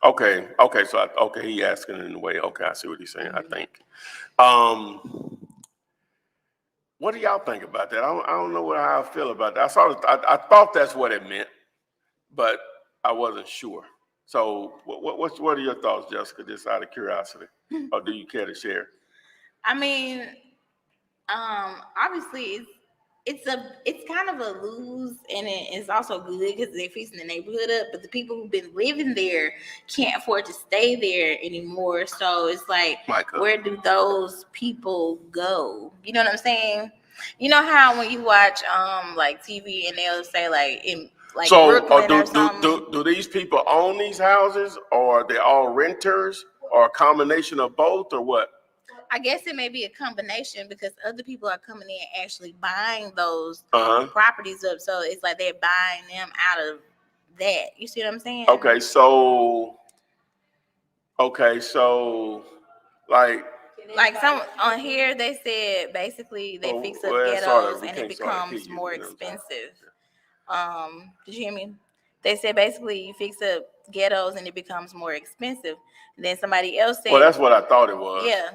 okay. So, he asking in a way. Okay, I see what he's saying. I think. What do y'all think about that? I don't know how I feel about that. I thought that's what it meant, but I wasn't sure. So, what are your thoughts, Jessica? Just out of curiosity, or do you care to share? I mean, obviously it's kind of a lose, and it's also good because they're fixing the neighborhood up, but the people who've been living there can't afford to stay there anymore. So it's like, where do those people go? You know what I'm saying? You know how when you watch like TV and they'll say like in like Brooklyn or something. Do these people own these houses, or are they all renters, or a combination of both, or what? I guess it may be a combination because other people are coming in actually buying those Uh-huh. properties up. So it's like they're buying them out of that. You see what I'm saying? Okay, so like, Like some on here, they said basically they Oh, fix up well, ghettos we and it can't sort of hear becomes you, more you know what I'm saying? expensive. Did you hear me? They said basically you fix up ghettos and it becomes more expensive. And then somebody else said, Well, that's what I thought it was. yeah.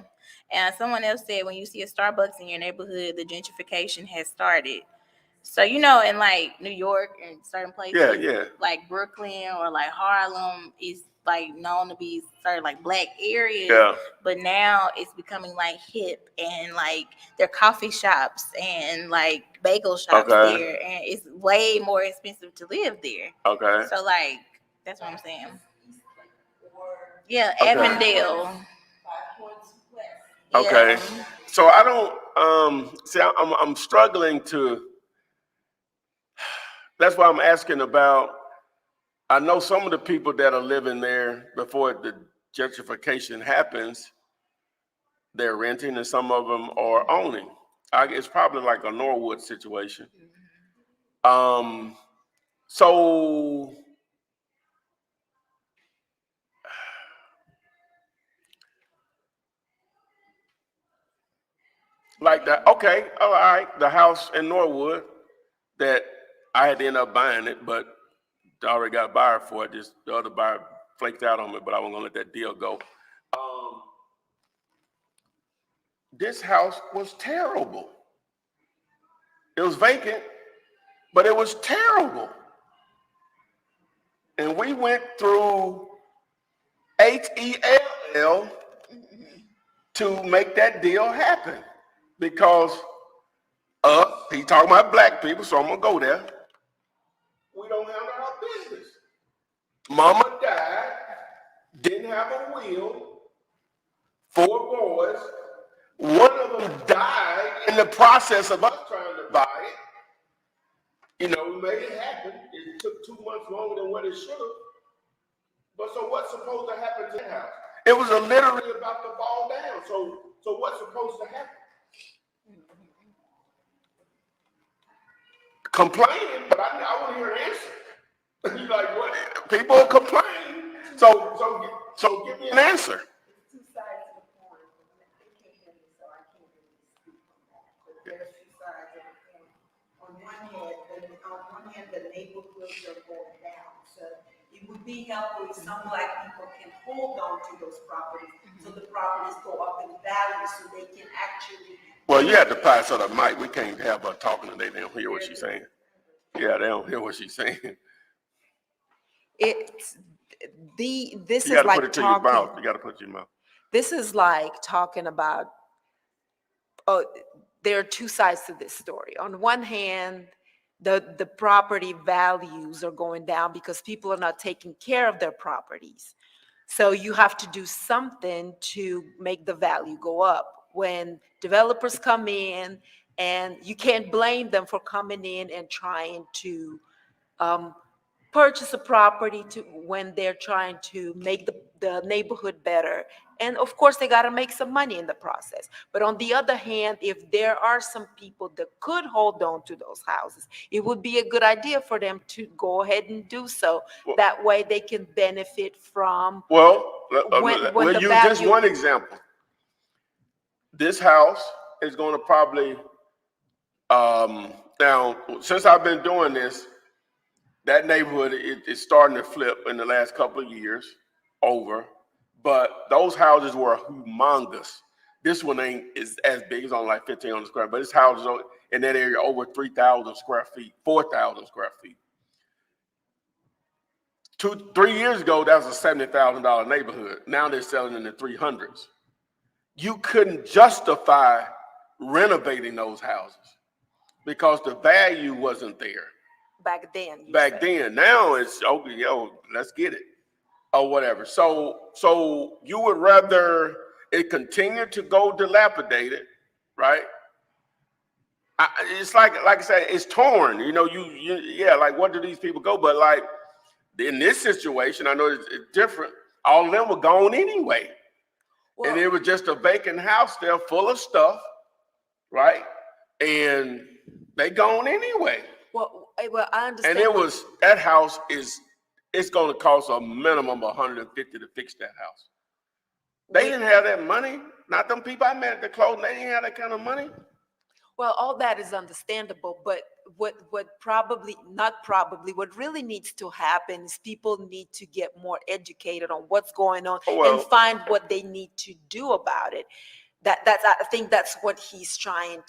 And someone else said when you see a Starbucks in your neighborhood, the gentrification has started. So in like New York and certain places, Yeah. like Brooklyn or like Harlem, is like known to be certain like black areas. Yeah. But now it's becoming like hip and like there are coffee shops and like bagel shops Okay. there, and it's way more expensive to live there. Okay. So like that's what I'm saying. Yeah, Okay. Avondale. 5 points west. Okay. Yeah. So I don't see. I'm struggling to. That's why I'm asking about. I know some of the people that are living there before the gentrification happens, they're renting, and some of them are owning. It's probably like a Norwood situation. So like that. Okay. All right. The house in Norwood that I had to end up buying it, but I already got a buyer for it. Just the other buyer flaked out on me, but I wasn't gonna let that deal go. This house was terrible. It was vacant, but it was terrible. And we went through HELL to make that deal happen because he talking about black people, so I'm gonna go there. We don't handle our business. Mama died, didn't have a will, 4 boys. One of them died in the process of us trying to buy it. We made it happen. It took 2 months longer than what it should have. But so what's supposed to happen to the house? It was literally about to fall down. So what's supposed to happen? Complaining, but I want to hear an answer. You like what? People complain. So give me an answer. It's 2 sides of the coin. They can't hear me, so I can't really speak on that. But there's 2 sides of the coin. On one hand, the neighborhoods are going down. So it would be helpful if some black people can hold on to those properties, so the properties go up in value, so they can actually. Well, you have to pass her the mic. We can't have her talking and they don't hear what she's saying. Yeah, they don't hear what she's saying. This You is got to put like it to your mouth. talking. You got to put it to your mouth. This is like talking about. Oh, there are 2 sides to this story. On one hand, the property values are going down because people are not taking care of their properties. So you have to do something to make the value go up. When developers come in, and you can't blame them for coming in and trying to purchase a property when they're trying to make the neighborhood better. And of course, they got to make some money in the process. But on the other hand, if there are some people that could hold on to those houses, it would be a good idea for them to go ahead and do so. That way they can benefit from. Well, when we'll the use just value- one example. This house is going to probably, now, since I've been doing this, that neighborhood is starting to flip in the last couple of years over, but those houses were humongous. This one is as big, it's only like 1,500 square, but this house is in that area over 3,000 square feet, 4,000 square feet. 3 years ago, that was a $70,000 neighborhood. Now they're selling in the 300s. You couldn't justify renovating those houses because the value wasn't there. Back then. Back then. Now it's, okay, let's get it or whatever. So you would rather it continue to go dilapidated, right? It's like I said, it's torn. Like, where do these people go? But like in this situation, I know it's different. All of them were gone anyway. Well, and it was just a vacant house there full of stuff, right? And they gone anyway. Well, I understand. And that house is it's going to cost a minimum of $150 to fix that house. They didn't have that money. Not them people I met at the closing. They didn't have that kind of money. Well, all that is understandable, but what really needs to happen is people need to get more educated on what's going on and find what they need to do about it. I think that's what he's kind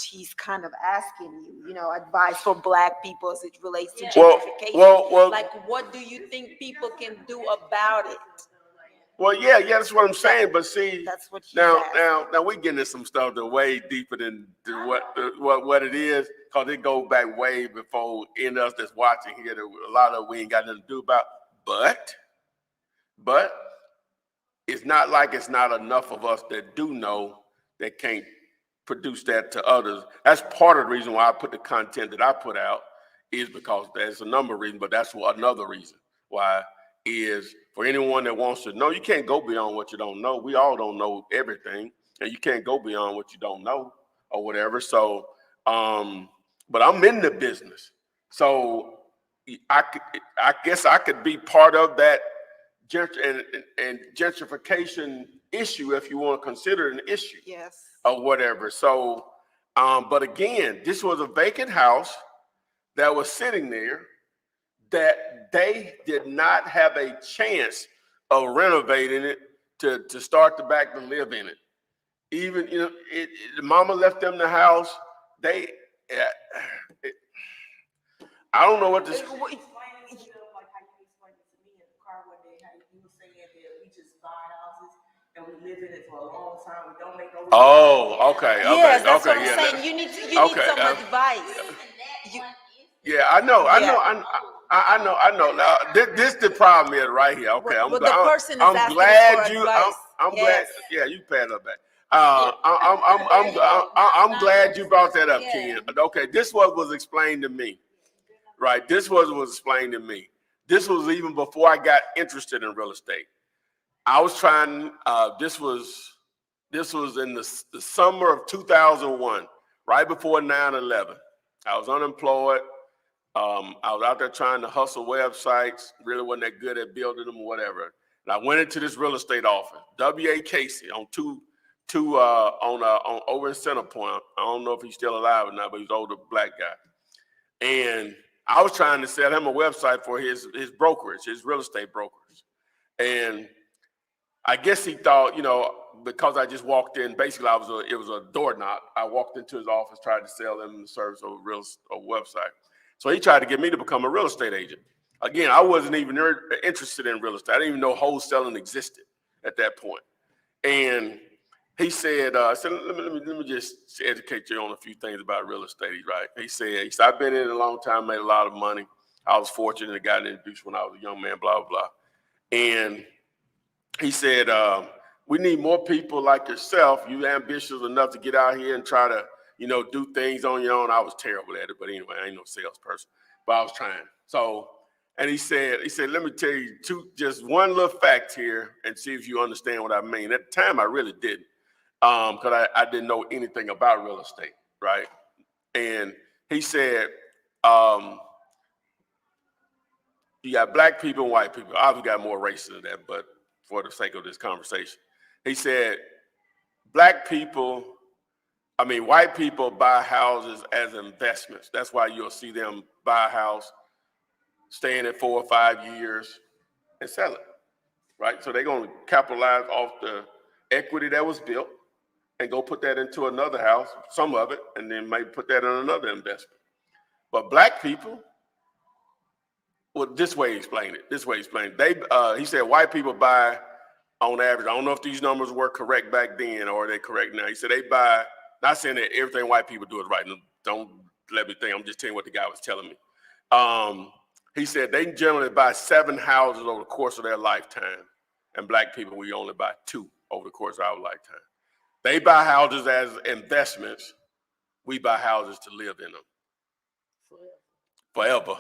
of asking you, advice for Black people as it relates to gentrification. Like, what do you think people can do about it? Well, yeah, that's what I'm saying. But see, that's what now we getting into some stuff that way deeper than what it is, because it goes back way before in us that's watching here. That a lot of we ain't got nothing to do about. But it's not like it's not enough of us that do know that can't produce that to others. That's part of the reason why I put the content that I put out, is because there's a number of reasons, but that's another reason why is for anyone that wants to know. You can't go beyond what you don't know. We all don't know everything, and you can't go beyond what you don't know or whatever. So, but I'm in the business, so I guess I could be part of that gentrification issue, if you want to consider it an issue. Yes. Or whatever. So, but again, this was a vacant house that was sitting there that they did not have a chance of renovating it to start the back to live in it. Even, the mama left them the house. I don't know what this. Like how you explained it to me in the car one day, how you were saying that we just buy houses and we live in it for a long time. We don't make no. Oh, okay. Yes, that's what I'm yeah, saying. You need some advice. I know. Now, this the problem is right here. Okay, I'm glad you. I'm glad. Yeah, you pat her back. I'm glad you brought that up, Ken. Okay, this was explained to me. Right, this was explained to me. This was even before I got interested in real estate. I was trying. This was in the summer of 2001, right before 9/11. I was unemployed. I was out there trying to hustle websites. Really wasn't that good at building them or whatever. And I went into this real estate office, W.A. Casey, on over in Center Point. I don't know if he's still alive or not, but he's an older Black guy. And I was trying to sell him a website for his brokerage, his real estate brokerage. And I guess he thought, because I just walked in, basically it was a door knock. I walked into his office, tried to sell him the service of a website. So he tried to get me to become a real estate agent. Again, I wasn't even interested in real estate. I didn't even know wholesaling existed at that point. And he said, let me just educate you on a few things about real estate, right? He said, I've been in it a long time, made a lot of money. I was fortunate and got introduced when I was a young man, blah, blah, blah. And he said, we need more people like yourself. You ambitious enough to get out here and try to, do things on your own. I was terrible at it, but anyway, I ain't no salesperson, but I was trying. So, and he said, let me tell you just one little fact here and see if you understand what I mean. At the time, I really didn't, because I didn't know anything about real estate, right? And he said, you got Black people and white people. I've got more races than that, but for the sake of this conversation, he said, white people buy houses as investments. That's why you'll see them buy a house, stay in it 4 or 5 years, and sell it, right? So they're going to capitalize off the equity that was built and go put that into another house, some of it, and then maybe put that in another investment. But Black people, well, this way he explained it. He said white people buy, on average, I don't know if these numbers were correct back then or are they correct now. He said they buy, not saying that everything white people do is right. Don't let me think. I'm just telling you what the guy was telling me. He said they generally buy 7 houses over the course of their lifetime. And Black people, we only buy 2 over the course of our lifetime. They buy houses as investments. We buy houses to live in them. Forever.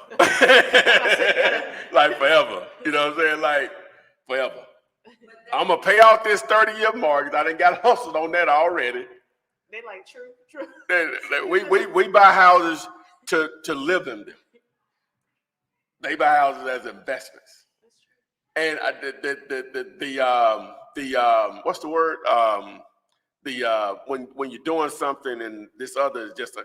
Like forever. You know what I'm saying? Like forever. I'm going to pay out this 30-year mortgage. I done got hustled on that already. They like, true. We buy houses to live in them. They buy houses as investments. And what's the word? When you're doing something and this other is just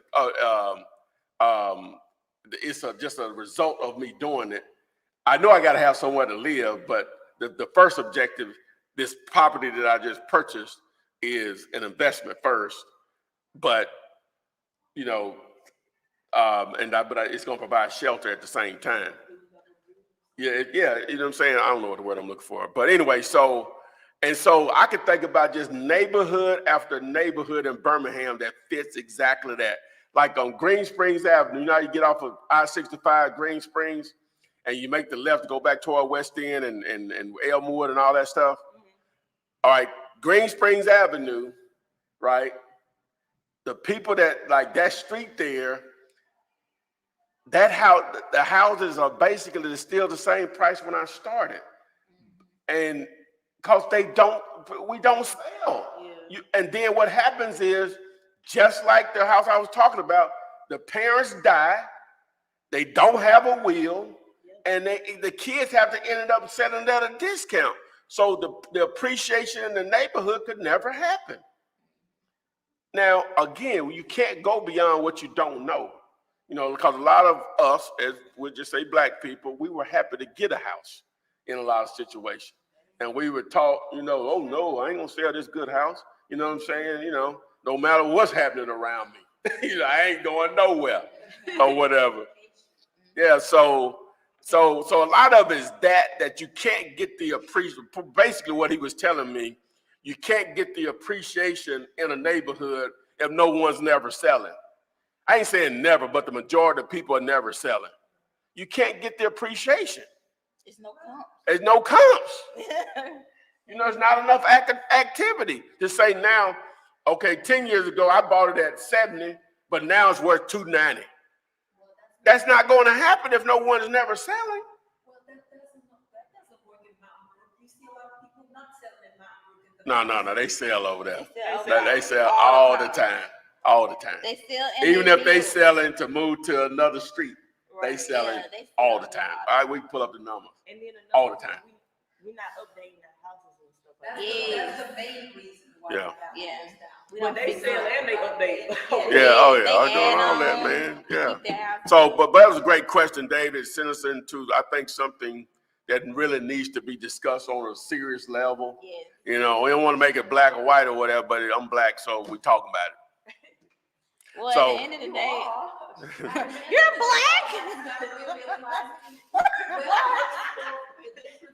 just a result of me doing it. I know I got to have somewhere to live, but the first objective, this property that I just purchased, is an investment first. But you know, it's going to provide shelter at the same time. Yeah, you know what I'm saying? I don't know what the word I'm looking for. But anyway, so I could think about just neighborhood after neighborhood in Birmingham that fits exactly that. Like on Green Springs Avenue, you know, you get off of I-65 Green Springs and you make the left to go back toward West End and Elmwood and all that stuff. All right, Green Springs Avenue, right? The people that like that street there, that house, the houses are basically still the same price when I started, and because we don't sell. And then what happens is, just like the house I was talking about, the parents die, they don't have a will, and the kids have to end up selling at a discount. So the appreciation in the neighborhood could never happen. Now, again, you can't go beyond what you don't know. You know, because a lot of us, as we'll just say black people, we were happy to get a house in a lot of situations. And we were taught, you know, oh no, I ain't gonna sell this good house. You know what I'm saying? You know, no matter what's happening around me, you know, I ain't going nowhere or whatever. Yeah, so a lot of it is that you can't get the appreciation. Basically what he was telling me, you can't get the appreciation in a neighborhood if no one's never selling. I ain't saying never, but the majority of people are never selling. You can't get the appreciation. It's no comps. There's no comps. You know, it's not enough activity to say now, okay, 10 years ago, I bought it at 70, but now it's worth 290. That's not going to happen if no one is never selling. Well, that doesn't work in Mountain Brook. You see a lot of people not selling in Mountain Brook. No, they sell over there. They They sell all the time. All the time. They still Even if they selling to move to another street, they selling all the time. All right, we can pull up the numbers. And then All the time. We're not updating the houses and stuff like That's that. the main reason why. Yeah. When they sell and they update. I'm doing all that, man. Yeah. So, but that was a great question, David. Sent us into, I think, something that really needs to be discussed on a serious level. Yes. You know, we don't want to make it black or white or whatever, but I'm black, so we talk about it. Well, So- at the end of the day, you're black.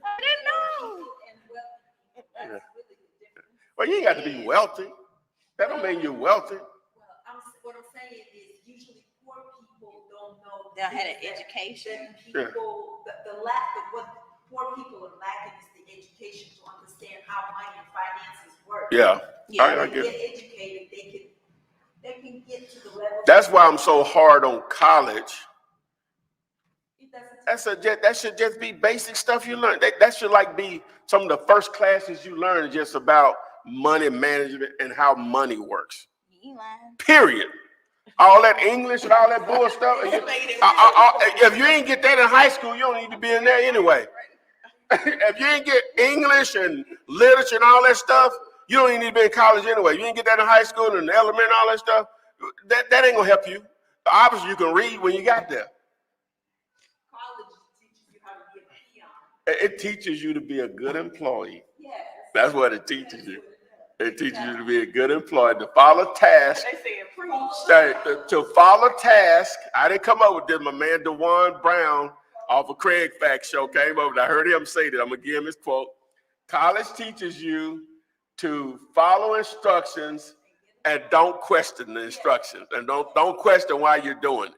I didn't know. Well, you ain't got to be wealthy. That don't mean you're wealthy. What I'm saying is usually poor people don't know. They don't have an education. People, the lack of what poor people are lacking is the education to understand how money and finances work. Yeah. Yeah. I If get they it. get educated, they can get to the level. That's why I'm so hard on college. It doesn't. That should just be basic stuff you learn. That should like be some of the first classes you learn, just about money management and how money works. You ain't lying. Period. All that English and all that bull stuff. If you ain't get that in high school, you don't need to be in there anyway. If you ain't get English and literature and all that stuff, you don't even need to be in college anyway. You ain't get that in high school and elementary and all that stuff. That ain't gonna help you. Obviously, you can read when you got there. College teaches you how to be a peon. It teaches you to be a good employee. Yes. That's what it teaches you. It teaches you to be a good employee, to follow tasks. They saying preach. To follow tasks. I didn't come up with this. My man DeJuan Brown off of Craig Fact Show came over. I heard him say that. I'm gonna give him his quote. College teaches you to follow instructions and don't question the instructions, and don't question why you're doing it.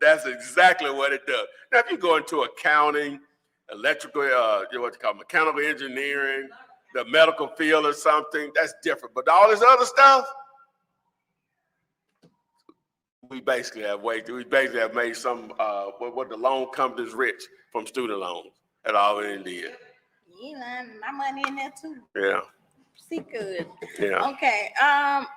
That's exactly what it does. Now, if you go into accounting, electrical, mechanical engineering, the medical field or something, that's different. But all this other stuff, we basically have made some what the loan companies rich from student loans. That's all we did. You ain't lying. My money in there too. Yeah. See, good. Yeah. Okay.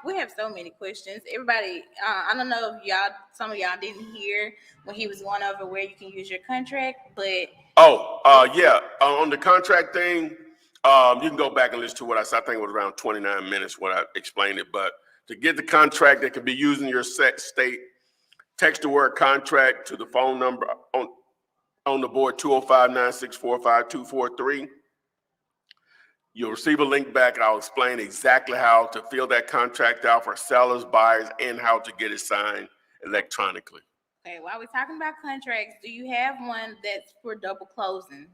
We have so many questions. Everybody, I don't know if some of y'all didn't hear when he was going over where you can use your contract, but Yeah, on the contract thing, you can go back and listen to what I said. I think it was around 29 minutes when I explained it, but to get the contract that can be used in your state, text the word contract to the phone number on the board, 205-964-5243. You'll receive a link back. I'll explain exactly how to fill that contract out for sellers, buyers, and how to get it signed electronically. Okay, while we're talking about contracts, do you have one that's for double closing?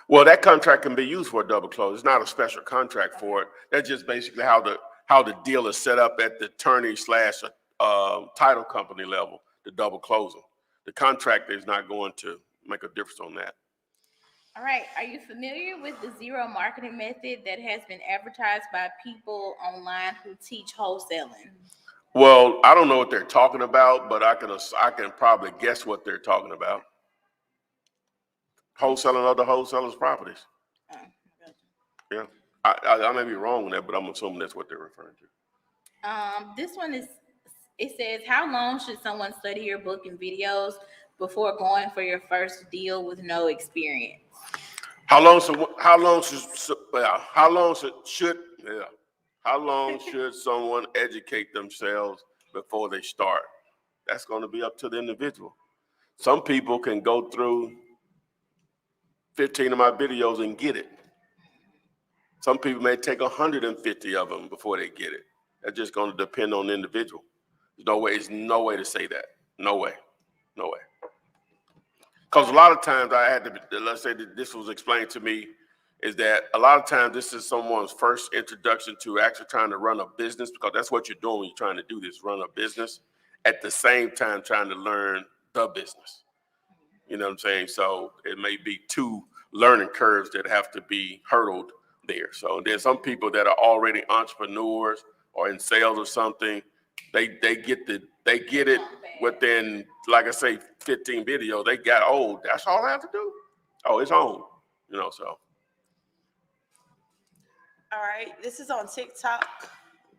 Well, that contract can be used for a double close. It's not a special contract for it. That's just basically how the deal is set up at the attorney / title company level, the double closing. The contract is not going to make a difference on that. All right, are you familiar with the zero marketing method that has been advertised by people online who teach wholesaling? Well, I don't know what they're talking about, but I can probably guess what they're talking about. Wholesaling other wholesalers' properties. Oh, gotcha. Yeah, I may be wrong on that, but I'm assuming that's what they're referring to. This one it says, how long should someone study your book and videos before going for your first deal with no experience? How long should someone educate themselves before they start? That's going to be up to the individual. Some people can go through 15 of my videos and get it. Some people may take 150 of them before they get it. That's just going to depend on the individual. There's no way to say that. No way. Because a lot of times let's say that this was explained to me, is that a lot of times this is someone's first introduction to actually trying to run a business, because that's what you're doing when you're trying to do this, run a business, at the same time trying to learn the business. You know what I'm saying? So it may be two learning curves that have to be hurdled there. So there's some people that are already entrepreneurs or in sales or something. They get it within, like I say, 15 videos. They got, that's all I have to do. It's on, so. All right, this is on TikTok.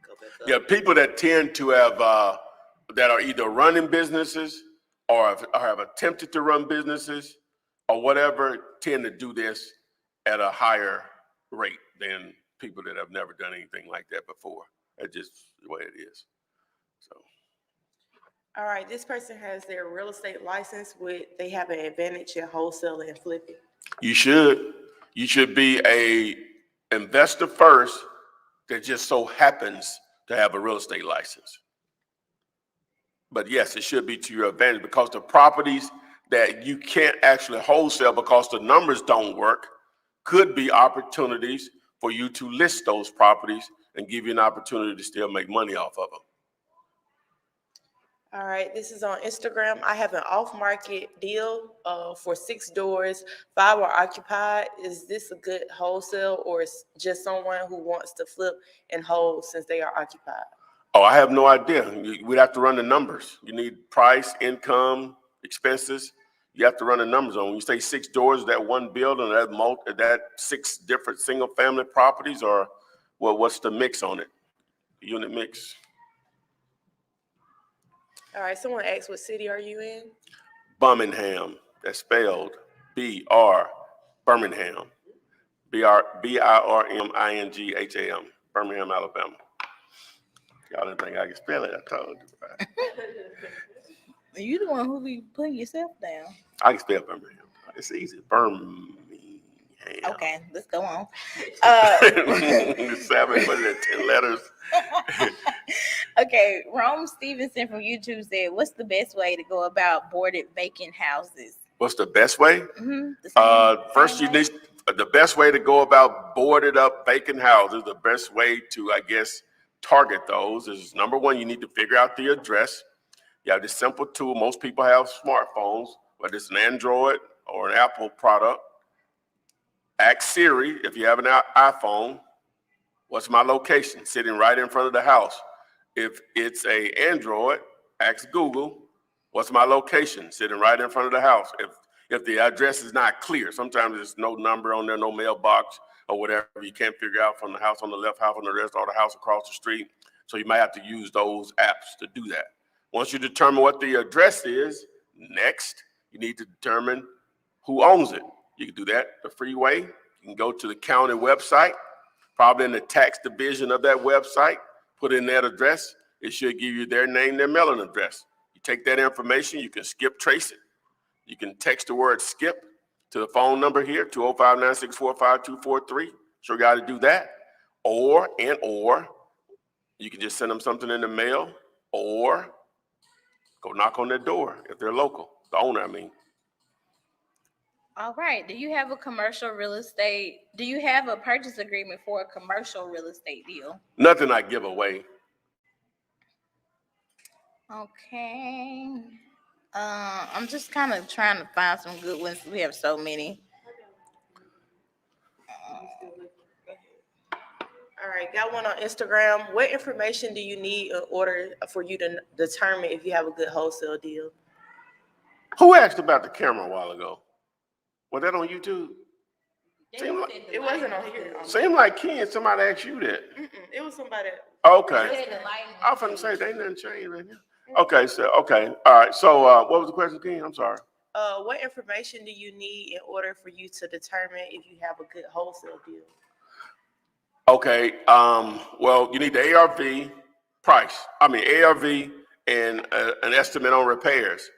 Go back up. Yeah, people that tend to have, that are either running businesses or have attempted to run businesses or whatever, tend to do this at a higher rate than people that have never done anything like that before. That's just the way it is. So. All right, this person has their real estate license they have an advantage in wholesaling and flipping. You should be a investor first that just so happens to have a real estate license. But yes, it should be to your advantage, because the properties that you can't actually wholesale because the numbers don't work could be opportunities for you to list those properties and give you an opportunity to still make money off of them. All right, this is on Instagram. I have an off-market deal for 6 doors, 5 are occupied. Is this a good wholesale, or is just someone who wants to flip and hold since they are occupied? I have no idea. We'd have to run the numbers. You need price, income, expenses. You have to run the numbers on. When you say 6 doors, that one building, that 6 different single-family properties, or what's the mix on it? Unit mix. All right, someone asked, what city are you in? Birmingham. That's spelled Birmingham. Birmingham. Birmingham, Alabama. Y'all didn't think I could spell it. I told you. Right? You the one who be putting yourself down. I can spell Birmingham. It's easy. Birmingham. Okay, let's go on. 7, put it at 10 letters. Okay, Rome Stevenson from YouTube said, what's the best way to go about boarded vacant houses? What's the best way? First, the best way to go about boarded up vacant houses, the best way to, target those is, number one, you need to figure out the address. You have this simple tool. Most people have smartphones, whether it's an Android or an Apple product. Ask Siri, if you have an iPhone, what's my location? Sitting right in front of the house. If it's an Android, ask Google, what's my location? Sitting right in front of the house. If the address is not clear, sometimes there's no number on there, no mailbox or whatever. You can't figure out from the house on the left, house on the rest, or the house across the street. So you might have to use those apps to do that. Once you determine what the address is, next, you need to determine who owns it. You can do that the freeway. You can go to the county website, probably in the tax division of that website, put in that address. It should give you their name, their mailing address. You take that information, you can skip trace it. You can text the word skip to the phone number here, 205-964-5243. Sure got to do that. Or you can just send them something in the mail, or go knock on their door if they're local, the owner, I mean. All right. Do you have a commercial real estate? Do you have a purchase agreement for a commercial real estate deal? Nothing I give away. Okay. I'm just kind of trying to find some good ones. We have so many. All right, got one on Instagram. What information do you need in order for you to determine if you have a good wholesale deal? Who asked about the camera a while ago? Was that on YouTube? It wasn't on here. Seemed like Ken, somebody asked you that. It was somebody. Okay. I was finna say, they didn't change right here. Okay, all right. So what was the question, Ken? I'm sorry. What information do you need in order for you to determine if you have a good wholesale deal? Okay, well, you need the ARV and an estimate on repairs.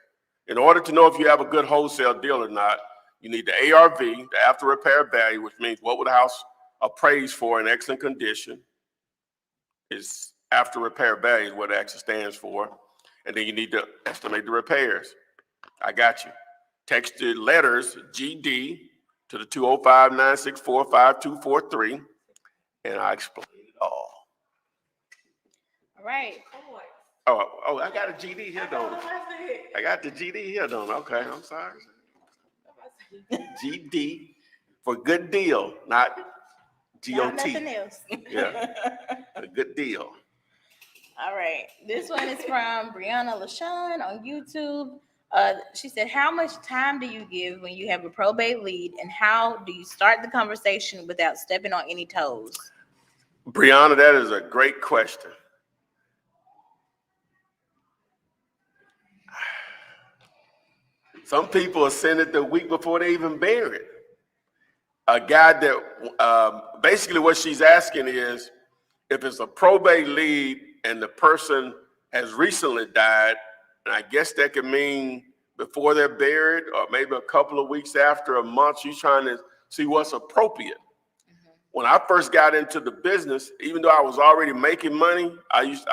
In order to know if you have a good wholesale deal or not, you need the ARV, the after repair value, which means what would the house appraise for in excellent condition. Is after repair value is what it actually stands for. And then you need to estimate the repairs. I got you. Text the letters GD to the 205-964-5243. And I explain it all. All right. Oh, I got a GD here, don't I? I got the GD here, don't I? Okay, I'm sorry. GD for good deal, not GOT. Nothing else. Yeah, a good deal. All right. This one is from Brianna LaShawn on YouTube. She said, how much time do you give when you have a probate lead, and how do you start the conversation without stepping on any toes? Brianna, that is a great question. Some people send it the week before they even bury it. A guy that basically what she's asking is if it's a probate lead and the person has recently died, and I guess that could mean before they're buried or maybe a couple of weeks after, a month. She's trying to see what's appropriate. When I first got into the business, even though I was already making money, I used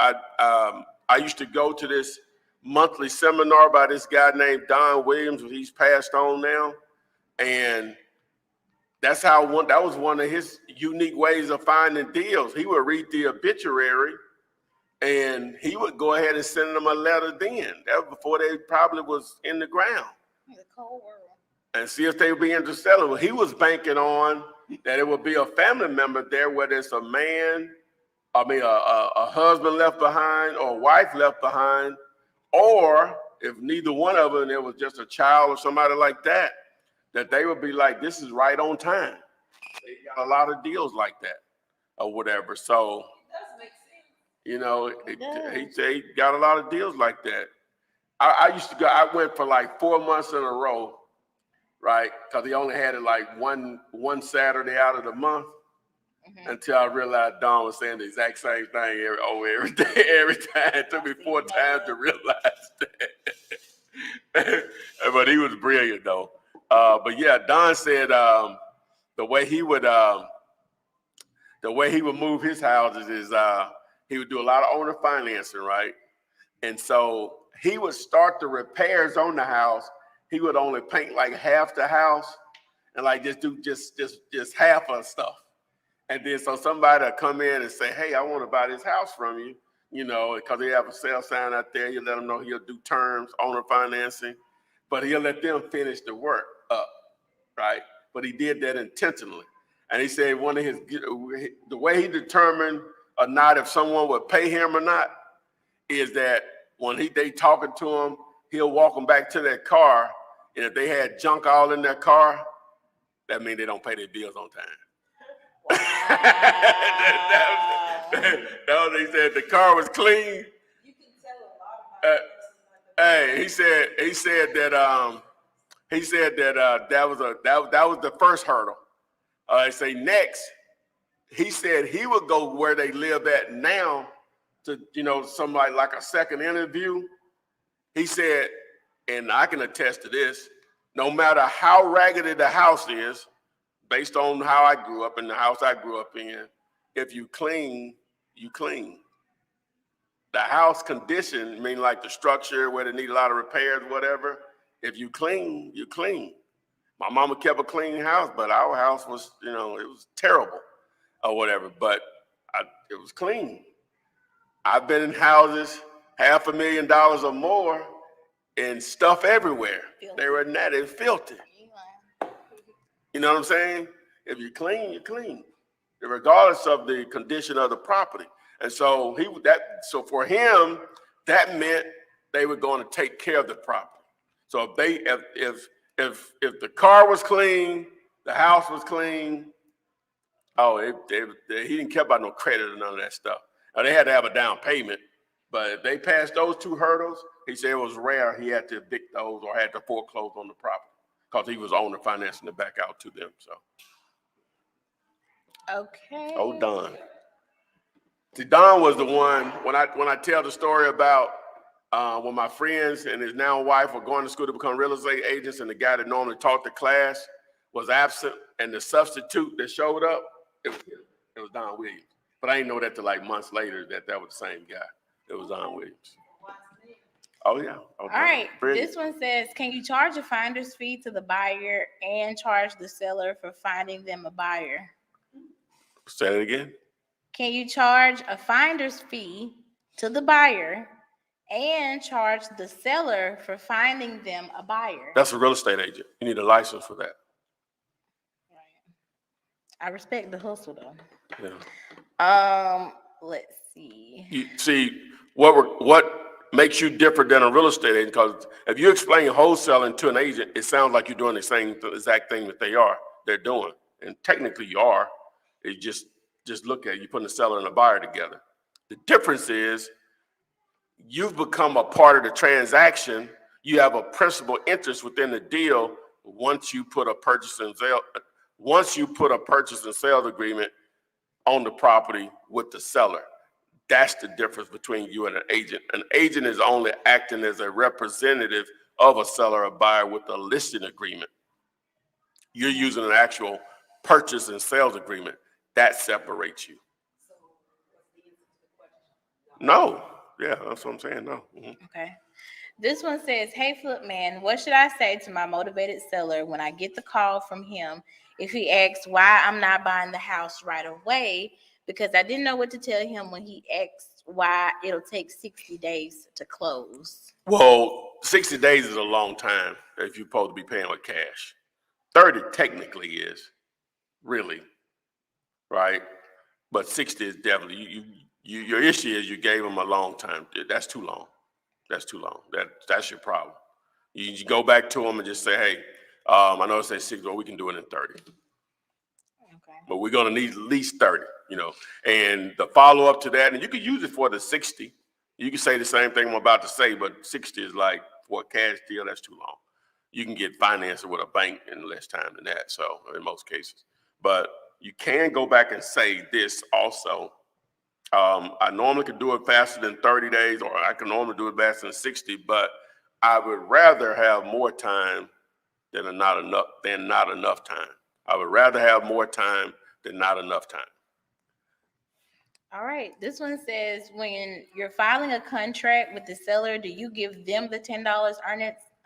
to go to this monthly seminar by this guy named Don Williams. He's passed on now, and that was one of his unique ways of finding deals. He would read the obituary, and he would go ahead and send them a letter then. That was before they probably was in the ground. The cold world. And see if they would be interested. Well, he was banking on that it would be a family member there, whether it's a husband left behind or a wife left behind, or if neither one of them, it was just a child or somebody like that, that they would be like, this is right on time. They got a lot of deals like that or whatever. So, you know, he said he got a lot of deals like that. I used to go, I went for like 4 months in a row, right? Because he only had it like one Saturday out of the month. Until I realized Don was saying the exact same thing every day, every time. It took me 4 times to realize that. But he was brilliant though. But yeah, Don said the way he would move his houses is he would do a lot of owner financing, right? And so he would start the repairs on the house. He would only paint like half the house and like just do just half of stuff. And then so somebody will come in and say, hey, I want to buy this house from you, you know, because they have a sale sign out there. You let them know he'll do terms, owner financing, but he'll let them finish the work up, right? But he did that intentionally. And he said the way he determined or not if someone would pay him or not is that when they talking to him, he'll walk them back to their car. And if they had junk all in their car, that means they don't pay their bills on time. Wow. that was, he said the car was clean. You can tell a lot about Hey, he said that He said that that was the first hurdle. I say next, he said he would go where they live at now to, somebody like a second interview. He said, and I can attest to this, no matter how raggedy the house is, based on how I grew up in the house I grew up in, if you clean, you clean. The house condition, mean like the structure where they need a lot of repairs, whatever. If you clean, you clean. My mama kept a clean house, but our house was, it was terrible or whatever, but it was clean. I've been in houses, $500,000 or more, and stuff everywhere. They were netted, filthy. You know what I'm saying? If you clean, you clean, regardless of the condition of the property. And so so for him, that meant they were going to take care of the property. So if the car was clean, the house was clean, he didn't care about no credit or none of that stuff. Now, they had to have a down payment, but if they passed those two hurdles, he said it was rare he had to evict those or had to foreclose on the property because he was owner financing it back out to them. So. Okay. Oh, Don. See, Don was the one, when I tell the story about when my friends and his now wife were going to school to become real estate agents, and the guy that normally taught the class was absent, and the substitute that showed up, it was Don Williams. But I didn't know that till like months later that was the same guy. It was Don Williams. Oh, yeah. Okay. All right. Brilliant. This one says, can you charge a finder's fee to the buyer and charge the seller for finding them a buyer? Say it again. Can you charge a finder's fee to the buyer and charge the seller for finding them a buyer? That's a real estate agent. You need a license for that. I respect the hustle though. Yeah. Let's see. You see what makes you different than a real estate agent, because if you explain wholesaling to an agent, it sounds like you're doing the same exact thing that they're doing. And technically you are. It just look at it, you're putting a seller and a buyer together. The difference is you've become a part of the transaction. You have a principal interest within the deal once you put a purchase and sale agreement on the property with the seller. That's the difference between you and an agent. An agent is only acting as a representative of a seller or buyer with a listing agreement. You're using an actual purchase and sales agreement. That separates you. No. Yeah, that's what I'm saying. No. Mm-hmm. Okay. This one says, hey, Flip Man, what should I say to my motivated seller when I get the call from him if he asks why I'm not buying the house right away? Because I didn't know what to tell him when he asked why it'll take 60 days to close. Well, 60 days is a long time if you're supposed to be paying with cash. 30 technically is, really, right? But 60 is definitely, your issue is you gave him a long time. That's too long. That's too long. That's your problem. You go back to him and just say, hey, I know it says 60, but we can do it in 30. Okay. But we're going to need at least 30, and the follow up to that, and you can use it for the 60. You can say the same thing I'm about to say, but 60 is like for a cash deal, that's too long. You can get financed with a bank in less time than that. So in most cases, but you can go back and say this also. I normally could do it faster than 30 days, or I can normally do it faster than 60, but I would rather have more time than not enough time. I would rather have more time than not enough time. All right. This one says, when you're filing a contract with the seller, do you give them the $10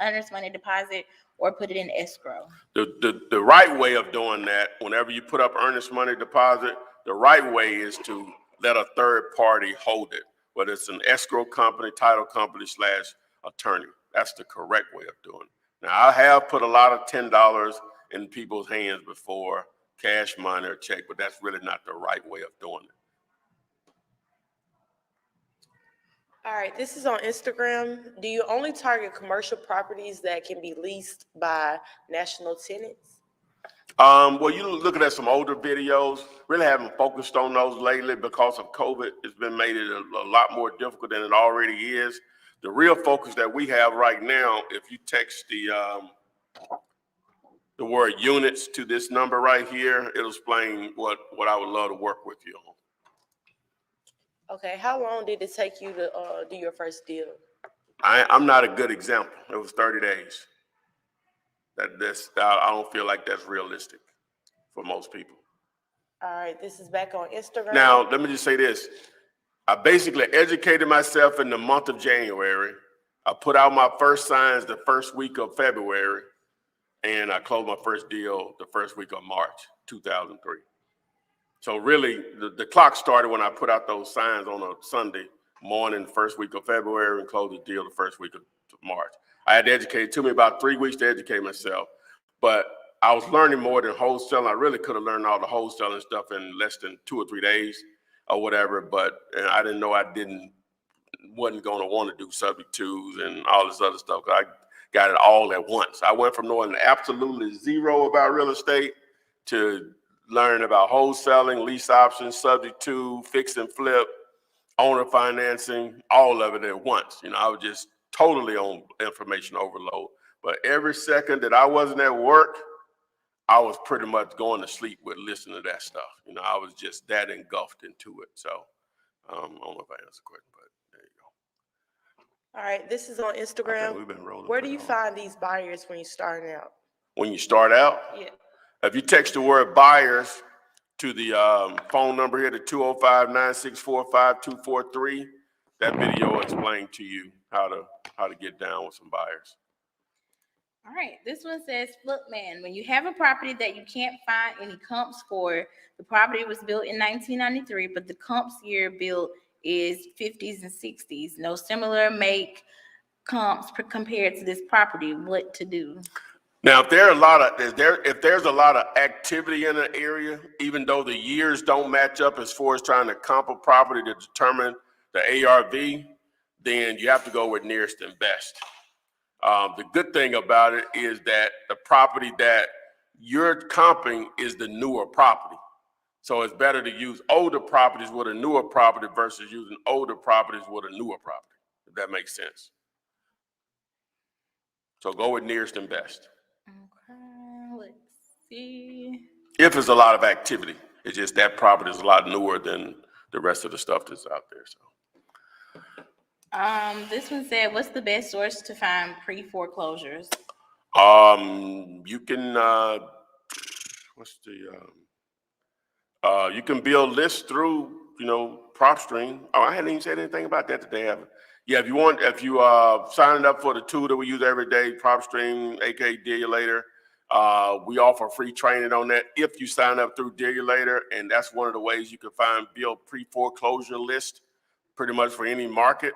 earnest money deposit or put it in escrow? The right way of doing that, whenever you put up earnest money deposit, the right way is to let a third party hold it, whether it's an escrow company, title company / attorney. That's the correct way of doing it. Now, I have put a lot of $10 in people's hands before, cash money or check, but that's really not the right way of doing it. All right, this is on Instagram. Do you only target commercial properties that can be leased by national tenants? Well, you're looking at some older videos. Really haven't focused on those lately because of COVID. It's been made it a lot more difficult than it already is. The real focus that we have right now, if you text the word units to this number right here, it'll explain what I would love to work with you on. Okay, how long did it take you to do your first deal? I'm not a good example. It was 30 days. I don't feel like that's realistic for most people. All right, this is back on Instagram. Now, let me just say this. I basically educated myself in the month of January. I put out my first signs the first week of February, and I closed my first deal the first week of March, 2003. So really, the clock started when I put out those signs on a Sunday morning, first week of February, and closed the deal the first week of March. I had to educate. It took me about 3 weeks to educate myself, but I was learning more than wholesaling. I really could have learned all the wholesaling stuff in less than 2 or 3 days or whatever, but I didn't know wasn't going to want to do subject twos and all this other stuff. I got it all at once. I went from knowing absolutely zero about real estate to learn about wholesaling, lease options, subject to, fix and flip, owner financing, all of it at once. I was just totally on information overload. But every second that I wasn't at work, I was pretty much going to sleep with listening to that stuff. I was just that engulfed into it. So I don't know if I answered the question, but there you go. All right, this is on Instagram. We've been rolling. Where do you find these buyers when you're starting out? When you start out? Yeah. If you text the word buyers to the phone number here, the 205-964-5243, that video will explain to you how to get down with some buyers. All right, this one says, flip man, when you have a property that you can't find any comps for, the property was built in 1993, but the comps year built is 50s and 60s. No similar make comps compared to this property. What to do? Now, if there's a lot of activity in an area, even though the years don't match up as far as trying to comp a property to determine the ARV, then you have to go with nearest and best. The good thing about it is that the property that you're comping is the newer property. So it's better to use older properties with a newer property versus using older properties with a newer property, if that makes sense. So go with nearest and best. Okay, let's see. If there's a lot of activity, it's just that property is a lot newer than the rest of the stuff that's out there. So. This one said, what's the best source to find pre-foreclosures? You can, you can build lists through, PropStream. Oh, I hadn't even said anything about that today, have I? Yeah, if you signing up for the tool that we use every day, PropStream, aka Dealulator, we offer free training on that if you sign up through Dealulator, and that's one of the ways you can build pre-foreclosure list pretty much for any market.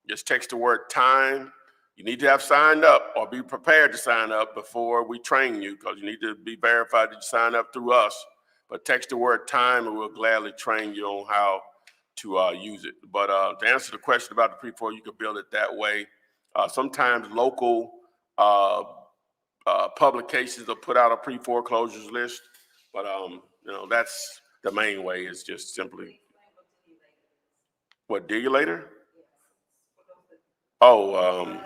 Just text the word time. You need to have signed up or be prepared to sign up before we train you, because you need to be verified that you sign up through us. But text the word time and we'll gladly train you on how to use it. But to answer the question about the pre-foreclosure, you can build it that way. Sometimes local publications will put out a pre-foreclosures list, but that's the main way, is just simply. What, Dealulator? Oh,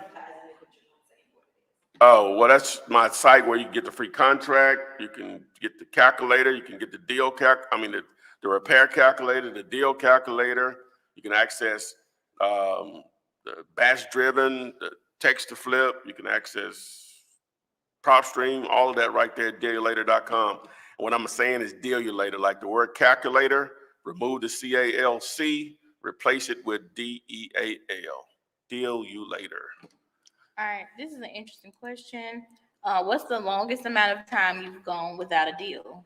well, that's my site where you can get the free contract. You can get the calculator. You can get the the repair calculator, the deal calculator. You can access the batch driven, the text to flip. You can access PropStream, all of that right there at dealulator.com. And what I'm saying is Dealulator, like the word calculator, remove the CALC, replace it with DEAL. Dealulator. All right, this is an interesting question. What's the longest amount of time you've gone without a deal?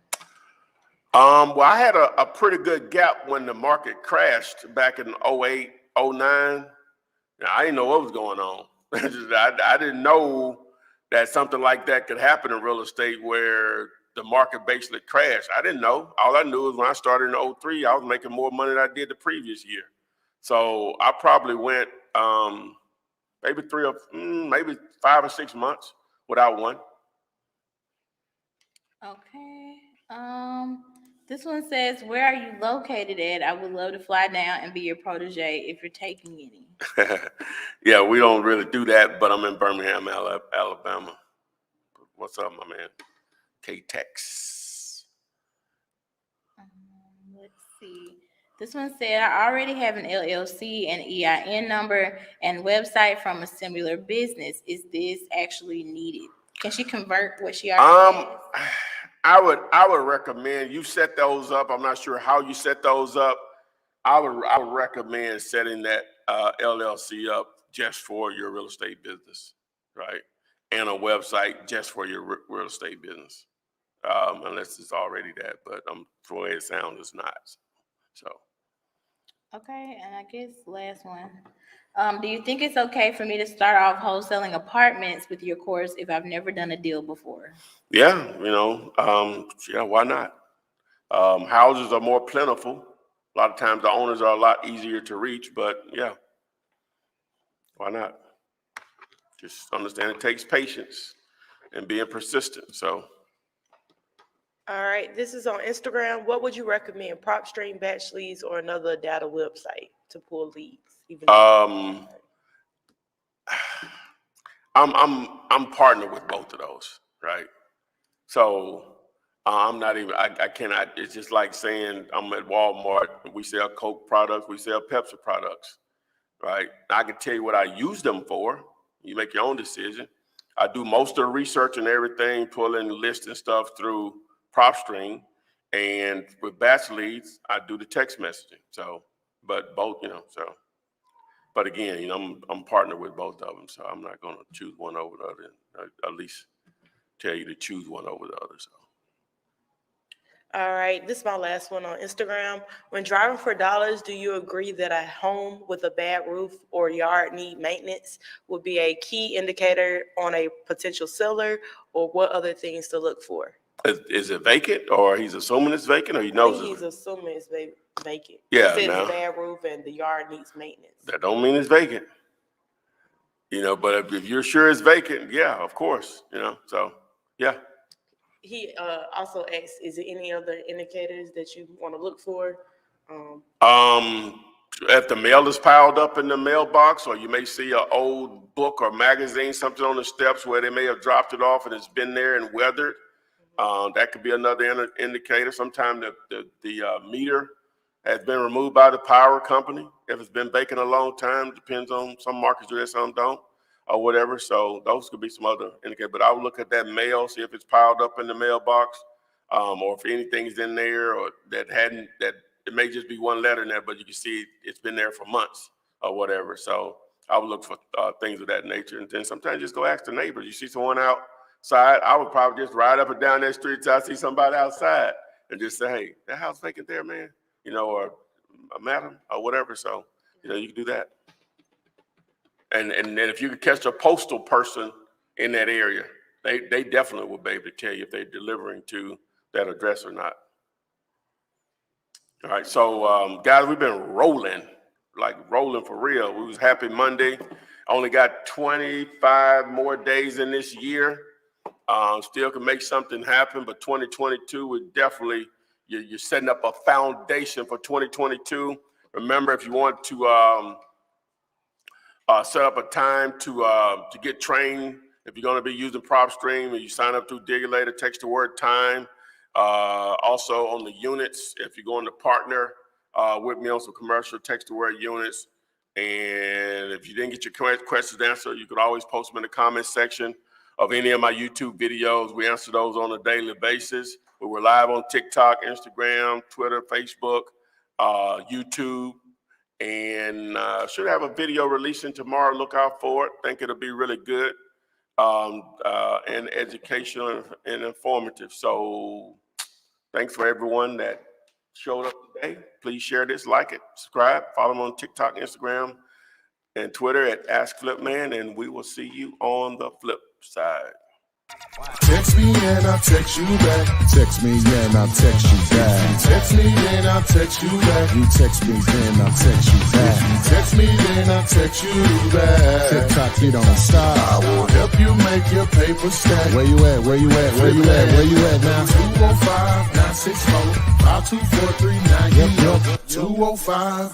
Well, I had a pretty good gap when the market crashed back in 08, 09. Now, I didn't know what was going on. I didn't know that something like that could happen in real estate, where the market basically crashed. I didn't know. All I knew is when I started in 03, I was making more money than I did the previous year. So I probably went maybe 5 or 6 months without one. Okay. This one says, where are you located at? I would love to fly down and be your protege if you're taking any. Yeah, we don't really do that, but I'm in Birmingham, Alabama. What's up, my man? K-Tex. Let's see. This one said, I already have an LLC and EIN number and website from a similar business. Is this actually needed? Can she convert what she already has? I would recommend you set those up. I'm not sure how you set those up. I would recommend setting that LLC up just for your real estate business, right? And a website just for your real estate business, unless it's already that. But the way it sounds, it's not. So. Okay, and I guess last one. Do you think it's okay for me to start off wholesaling apartments with your course if I've never done a deal before? Yeah, yeah, why not? Houses are more plentiful. A lot of times the owners are a lot easier to reach, but yeah, why not? Just understand it takes patience and being persistent, so. All right, this is on Instagram. What would you recommend, PropStream, Batch Leads, or another data website to pull leads? I'm partnered with both of those, right? So I'm not even, I cannot, it's just like saying I'm at Walmart, we sell Coke products, we sell Pepsi products, right? I can tell you what I use them for. You make your own decision. I do most of the research and everything, pull in the list and stuff through PropStream, and with Batch Leads, I do the text messaging. So, but both, so. But again, I'm partnered with both of them, so I'm not going to choose one over the other. At least tell you to choose one over the other. So. All right, this is my last one on Instagram. When driving for dollars, do you agree that a home with a bad roof or yard need maintenance would be a key indicator on a potential seller, or what other things to look for? Is it vacant, or he's assuming it's vacant, or he knows He's assuming it's vacant. Yeah, he said now, it's a bad roof and the yard needs maintenance. That don't mean it's vacant. But if you're sure it's vacant, yeah, of course, so yeah. He also asked, is there any other indicators that you want to look for? If the mail is piled up in the mailbox, or you may see an old book or magazine, something on the steps where they may have dropped it off and it's been there and weathered. That could be another indicator. Sometimes the meter has been removed by the power company. If it's been vacant a long time, depends on, some markets do that, some don't, or whatever. So those could be some other indicators. But I would look at that mail, see if it's piled up in the mailbox, or if anything's in there, or that it may just be one letter in there, but you can see it's been there for months or whatever. So I would look for things of that nature. And then sometimes just go ask the neighbors. You see someone outside, I would probably just ride up and down that street till I see somebody outside and just say, hey, that house vacant there, man, or madam, or whatever. So, you can do that. And then if you could catch a postal person in that area, they definitely will be able to tell you if they're delivering to that address or not. All right, so guys, we've been rolling for real. We was happy Monday. Only got 25 more days in this year. Still can make something happen, but 2022 would definitely, you're setting up a foundation for 2022. Remember, if you want to set up a time to get trained, if you're going to be using PropStream and you sign up through Digulator, text the word time. Also on the units, if you're going to partner with me on some commercial, text the word units. And if you didn't get your questions answered, you could always post them in the comment section of any of my YouTube videos. We answer those on a daily basis. We're live on TikTok, Instagram, Twitter, Facebook, YouTube, and should have a video releasing tomorrow. Look out for it. Think it'll be really good and educational and informative. So thanks for everyone that showed up today. Please share this, like it, subscribe, follow me on TikTok, Instagram, and Twitter at AskFlipMan, and we will see you on the flip side. Text me and I'll text you back. Text me, and I'll text you back. Text me and I'll text you back. You text me, then I'll text you back. Text me then I'll text you back. TikTok, you don't stop. I will help you make your paper stack. Where you at? Where you at? Where you at? Where you at now? 205-964-5243. Now you know 205.